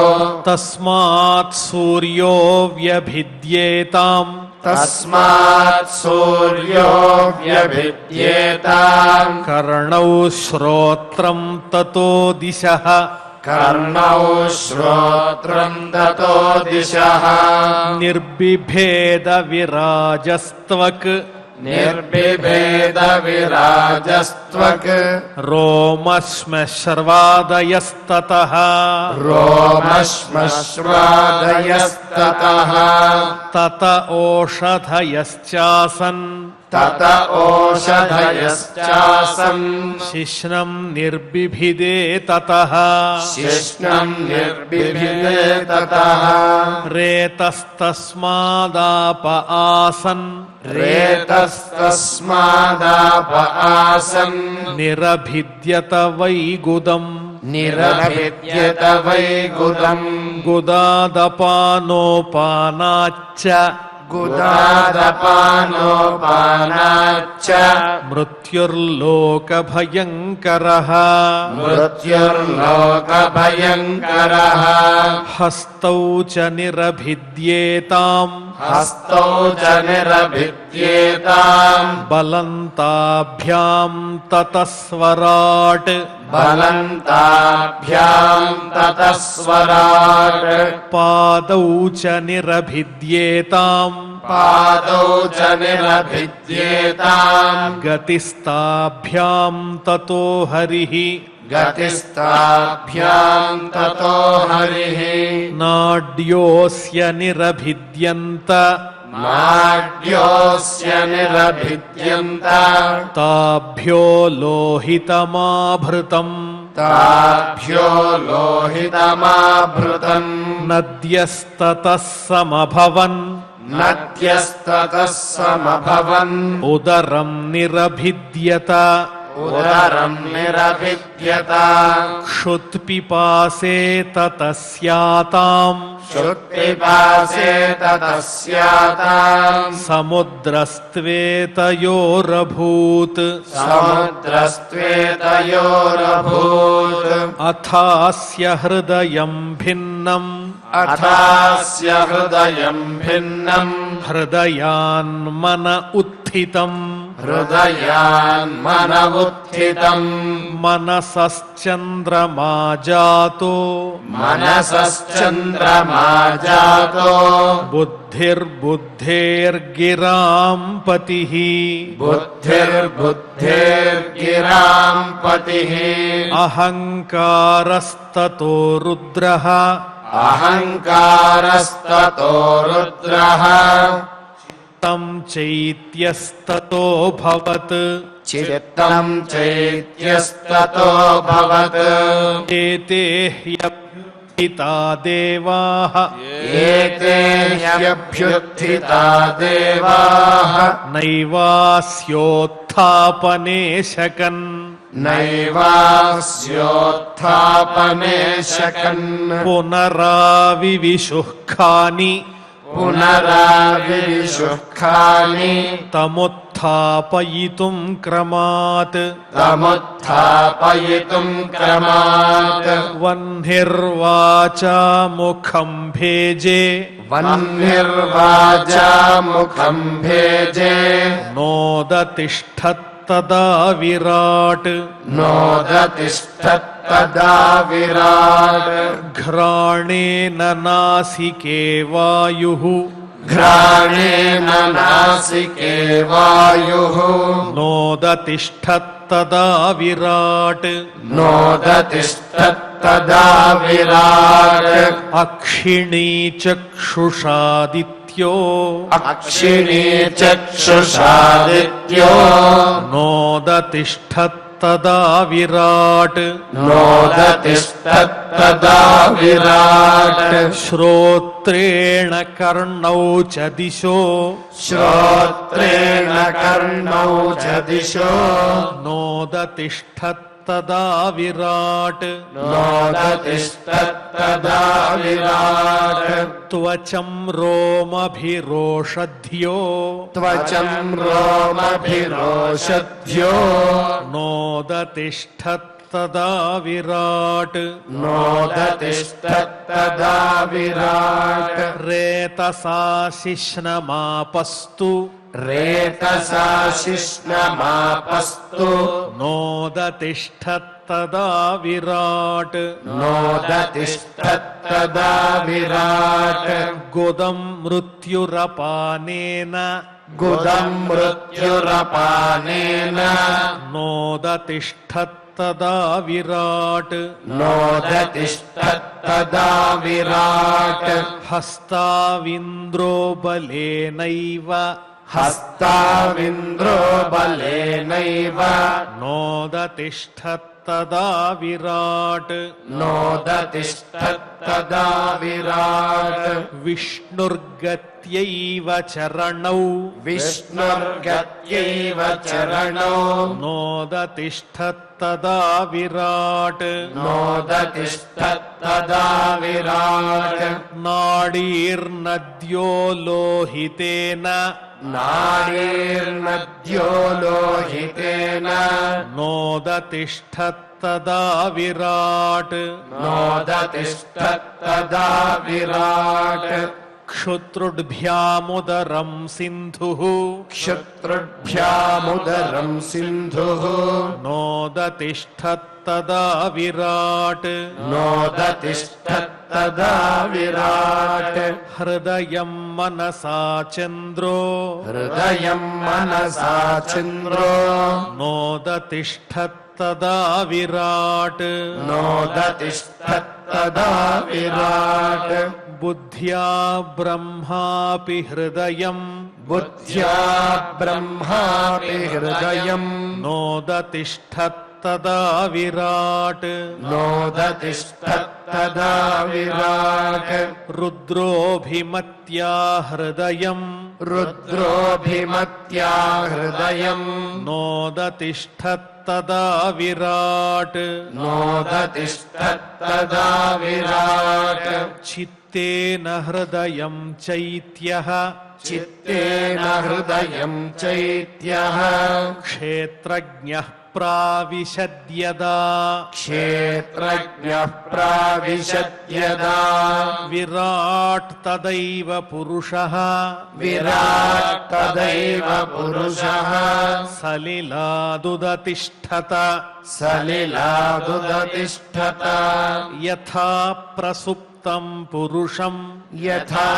तस्मात् सूर्यो व्यभिद्येताम् तस्मात् सूर्यो व्यभिद्येताम् कर्णौ श्रोत्रं ततो दिशः कर्णौ श्रोत्रं ततो दिशः निर्बिभेदविराजस्त्वक् निर्बिभेदविराजस्त्वक् रोमश्मश्रवादयस्ततः रोमश्मश्वादयस्ततः तत ओषधयश्चासन् तत ओषधयश्चासन् शिश्नं निर्बिभिदे ततः शिष्णं निर्बिभिदे ततः रेतस्तस्मादाप आसन् रेतस्तस्मादाप आसन् निरभिद्यत वैगुदम् निरभिद्यत वैगुदम् गुदादपानोपानाच्च गुदादपानोपानाच्च मृत्युर्लोकभयङ्करः मृत्युर्लोकभयङ्करः हस्तौ च निरभिद्येताम् हस्तौ च निरभिद्येताम् बलन्ताभ्याम् ततस्वराट् बलन्ताभ्याम् ततः स्वराट् पादौ च निरभिद्येताम् पादौ च निरभिद्येताम् गतिस्ताभ्याम् ततो हरिः गतिस्ताभ्याम् ततो हरिः नाड्योऽस्य निरभिद्यन्त नाड्योऽस्य निरभिद्यन्त ताभ्यो लोहितमाभृतम् ताभ्यो लोहितमाभृतम् नद्यस्ततः समभवन् नद्यस्ततः समभवन् उदरं निरभिद्यत उदरम् निरभिद्यत क्षुत्पिपासे ततस्याताम् श्रुत्पिपासे ततस्याताम् समुद्रस्त्वेतयोरभूत् समुद्रस्त्वेतयोरभूत् अथास्य हृदयं भिन्नम् अथास्य हृदयम् भिन्नम् हृदयान्मन उत्थितम् హృదయాన్మనవుత్థితम् మనసశ్చంద్రమా జాతో మనసశ్చంద్రమా జాతో బుద్ధిర్బుద్ధేర్గిరాం పతిః బుద్ధిర్బుద్ధేర్గిరాం పతిః అహంకారస్తతో రుద్రః అహంకారస్తతో రుద్రః తం చైత్యస్తతో భవత్ చిత్తం చైత్యస్తతో భవత్ ఏతే హ్యభ్యుత్థితా దేవాః ఏతే హ్యభ్యుత్థితా దేవాః నైవాస్యోత్థాపనే శకన్ నైవాస్యోత్థాపనే శకన్ పునరావివిశుః ఖాని పునరావిశుఃఖాని తముత్థాపయితుం క్రమాత్ తముత్థాపయితుం క్రమాత్ వహ్నిర్వాచా ముఖం భేజే వహ్నిర్వాచా ముఖం భేజే నోదతిష్ఠత్తదా విరాట్ నోదతిష్ఠత్తదా విరాట్ ఘ్రాణేన నాసికే వాయుః ఘ్రాణేన నాసికే వాయుః నోదతిష్ఠత్తదా విరాట్ నోదతిష్ఠత్తదా విరాట్ అక్షిణీ చక్షుషాదిత్యో అక్షిణీ చక్షుషాదిత్యో నోదతిష్ఠత్తదా విరాట్ నోదతిష్ఠత్తదా విరాట్ శ్రోత్రేణ కర్ణౌ చ దిశో శ్రోత్రేణ కర్ణౌ చ దిశో నోదతిష్ఠత్తదా విరాట్ నోదతిష్ఠత్తదా విరాట్ త్వచం రోమభిరోషధ్యో త్వచం రోమభిరోషధ్యో నోదతిష్ఠత్తదా విరాట్ నోదతిష్ఠత్తదా విరాట్ రేతసా శిష్ణమాపస్తు రేతసా శిష్ణమాపస్తు నోదతిష్ఠత్తదా విరాట్ నోదతిష్ఠత్తదా విరాట్ గుదం మృత్యురపానేన గుదం మృత్యురపానేన నోదతిష్ఠత్తదా విరాట్ నోదతిష్ఠత్తదా విరాట్ హస్తావింద్రో బలేనైవ హస్తావింద్రో బలేనైవ నోదతిష్ఠత్తదా విరాట్ నోదతిష్ఠత్తదా విరాట్ విష్ణుర్గత్యైవ చరణౌ విష్ణుర్గత్యైవ చరణౌ నోదతిష్ఠత్తదా విరాట్ నోదతిష్ఠత్తదా విరాట్ నాడీర్నద్యో లోహితేన నాడీర్నద్యో లోహితేన నోదతిష్ఠత్తదా విరాట్ నోదతిష్ఠత్తదా విరాట్ క్షుత్రుడ్భ్యాముదరం సింధుః క్షుత్రుభ్యాముదరం సింధుః నోదతిష్ఠత్తదా విరాట్ నోదతిష్ఠత్తదా విరాట్ హృదయం మనసా చంద్రో హృదయం మనసా చంద్రో నోదతిష్ఠత్తదా విరాట్ నోదతిష్ఠత్తదా విరాట్ బుద్ధ్యా బ్రహ్మాపి హృదయం బుద్ధ్యా బ్రహ్మాపి హృదయం నోదతిష్ఠత్తదా విరాట్ నోదతిష్ఠత్తదా విరాట్ రుద్రోభిమత్యా హృదయం రుద్రోభిమత్యా హృదయం నోదతిష్ఠత్తదా విరాట్ నోదతిష్ఠత్తదా విరాట్ చిత్తేన హృదయం చైత్యః चित्तेन हृदयं चैत्यः क्षेत्रज्ञः प्राविशद्यदा क्षेत्रज्ञः प्राविशद्यदा विराट् तदैव पुरुषः विराट् तदैव पुरुषः सलिलादुदतिष्ठत सलिलादुदतिष्ठत यथा प्रसुप्तं पुरुषं यथा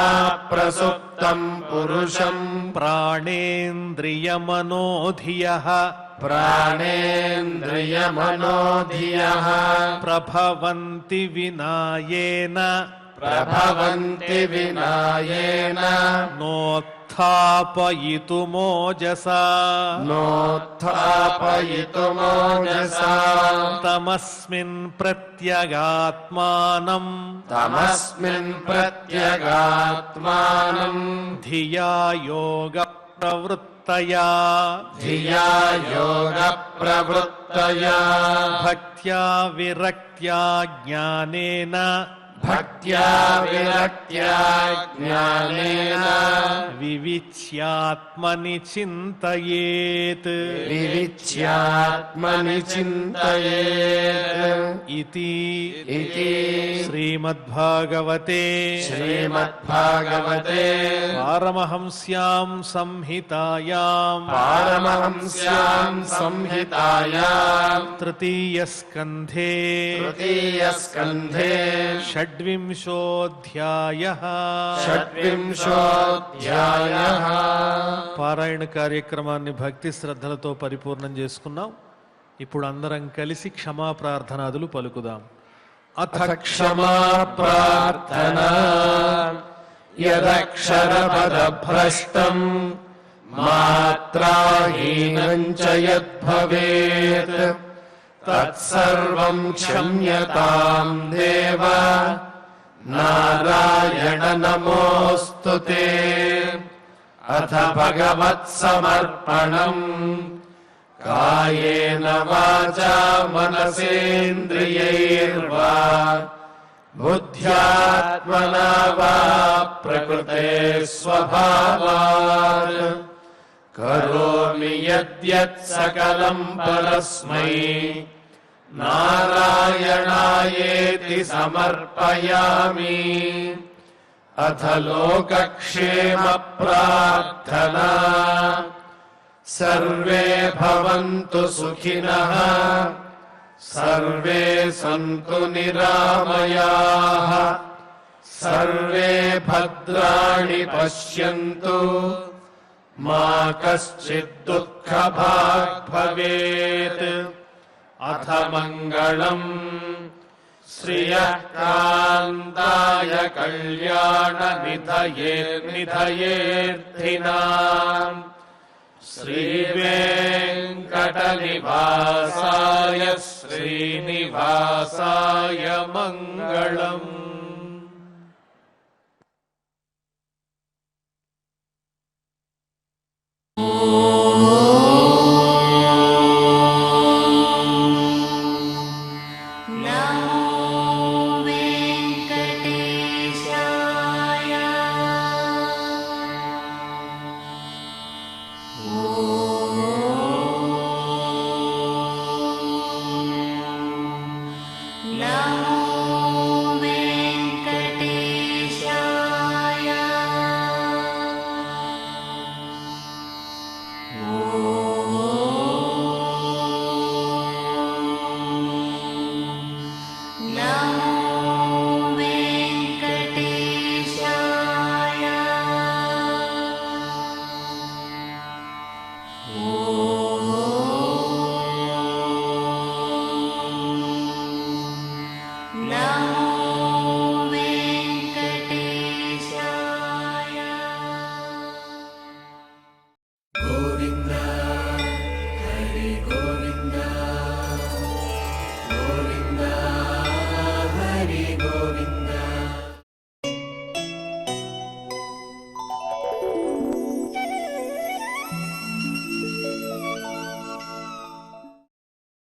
प्रसुप्तं पुरुषं प्राणेन्द्रियमनोधियः प्राणेन्द्रियमनोधियः प्रभवन्ति विनायेन प्रभवन्ति विनायेन नोत्थापयितुमोजसा नोत्थापयितुमोजसा तमस्मिन् प्रत्यगात्मानम् तमस्मिन् प्रत्यगात्मानं धिया योगप्रवृत्तया धिया योगप्रवृत्तया भक्त्या विरक्त्या ज्ञानेन भक्त्या विरक्त्या ज्ञानेन विविच्यात्मनि चिन्तयेत् विविच्यात्मनि चिन्तयेत् इति इति श्रीमद्भागवते श्रीमद्भागवते पारमहंस्यां संहितायां पारमहंस्यां संहितायां तृतीयस्कन्धे तृतीयस्कन्धे షడ్వింశోऽధ్యాయः షడ్వింశోऽధ్యాయः పారాయణ కార్యక్రమాన్ని భక్తి శ్రద్ధలతో పరిపూర్ణం చేసుకున్నాం. ఇప్పుడు అందరం కలిసి క్షమా ప్రార్థనాదులు పలుకుదాం. అథ क्षमा प्रार्थना यदक्षरपदभ्रष्टम् मात्राहीनं च यद्भवेत् तत्सर्वं क्षम्यतां देव नारायण नमोऽस्तु ते. अथ भगवत्समर्पणम् कायेन वाचा मनसेन्द्रियैर्वा बुद्ध्यात्मना वा प्रकृते स्वभावात् करोमि यद्यत् सकलं परस्मै नारायणायेति समर्पयामि. अथ लोकक्षेम प्रार्थना सर्वे भवन्तु सुखिनः सर्वे सन्तु निरामयाः सर्वे भद्राणि पश्यन्तु मा कश्चित् दुःखभाग् भवेत्. अथ मङ्गलम् श्रियः कान्ताय कल्याणनिधयेर्निधयेऽर्थिनाम् श्रीवेङ्कटनिवासाय श्रीनिवासाय मङ्गलम्.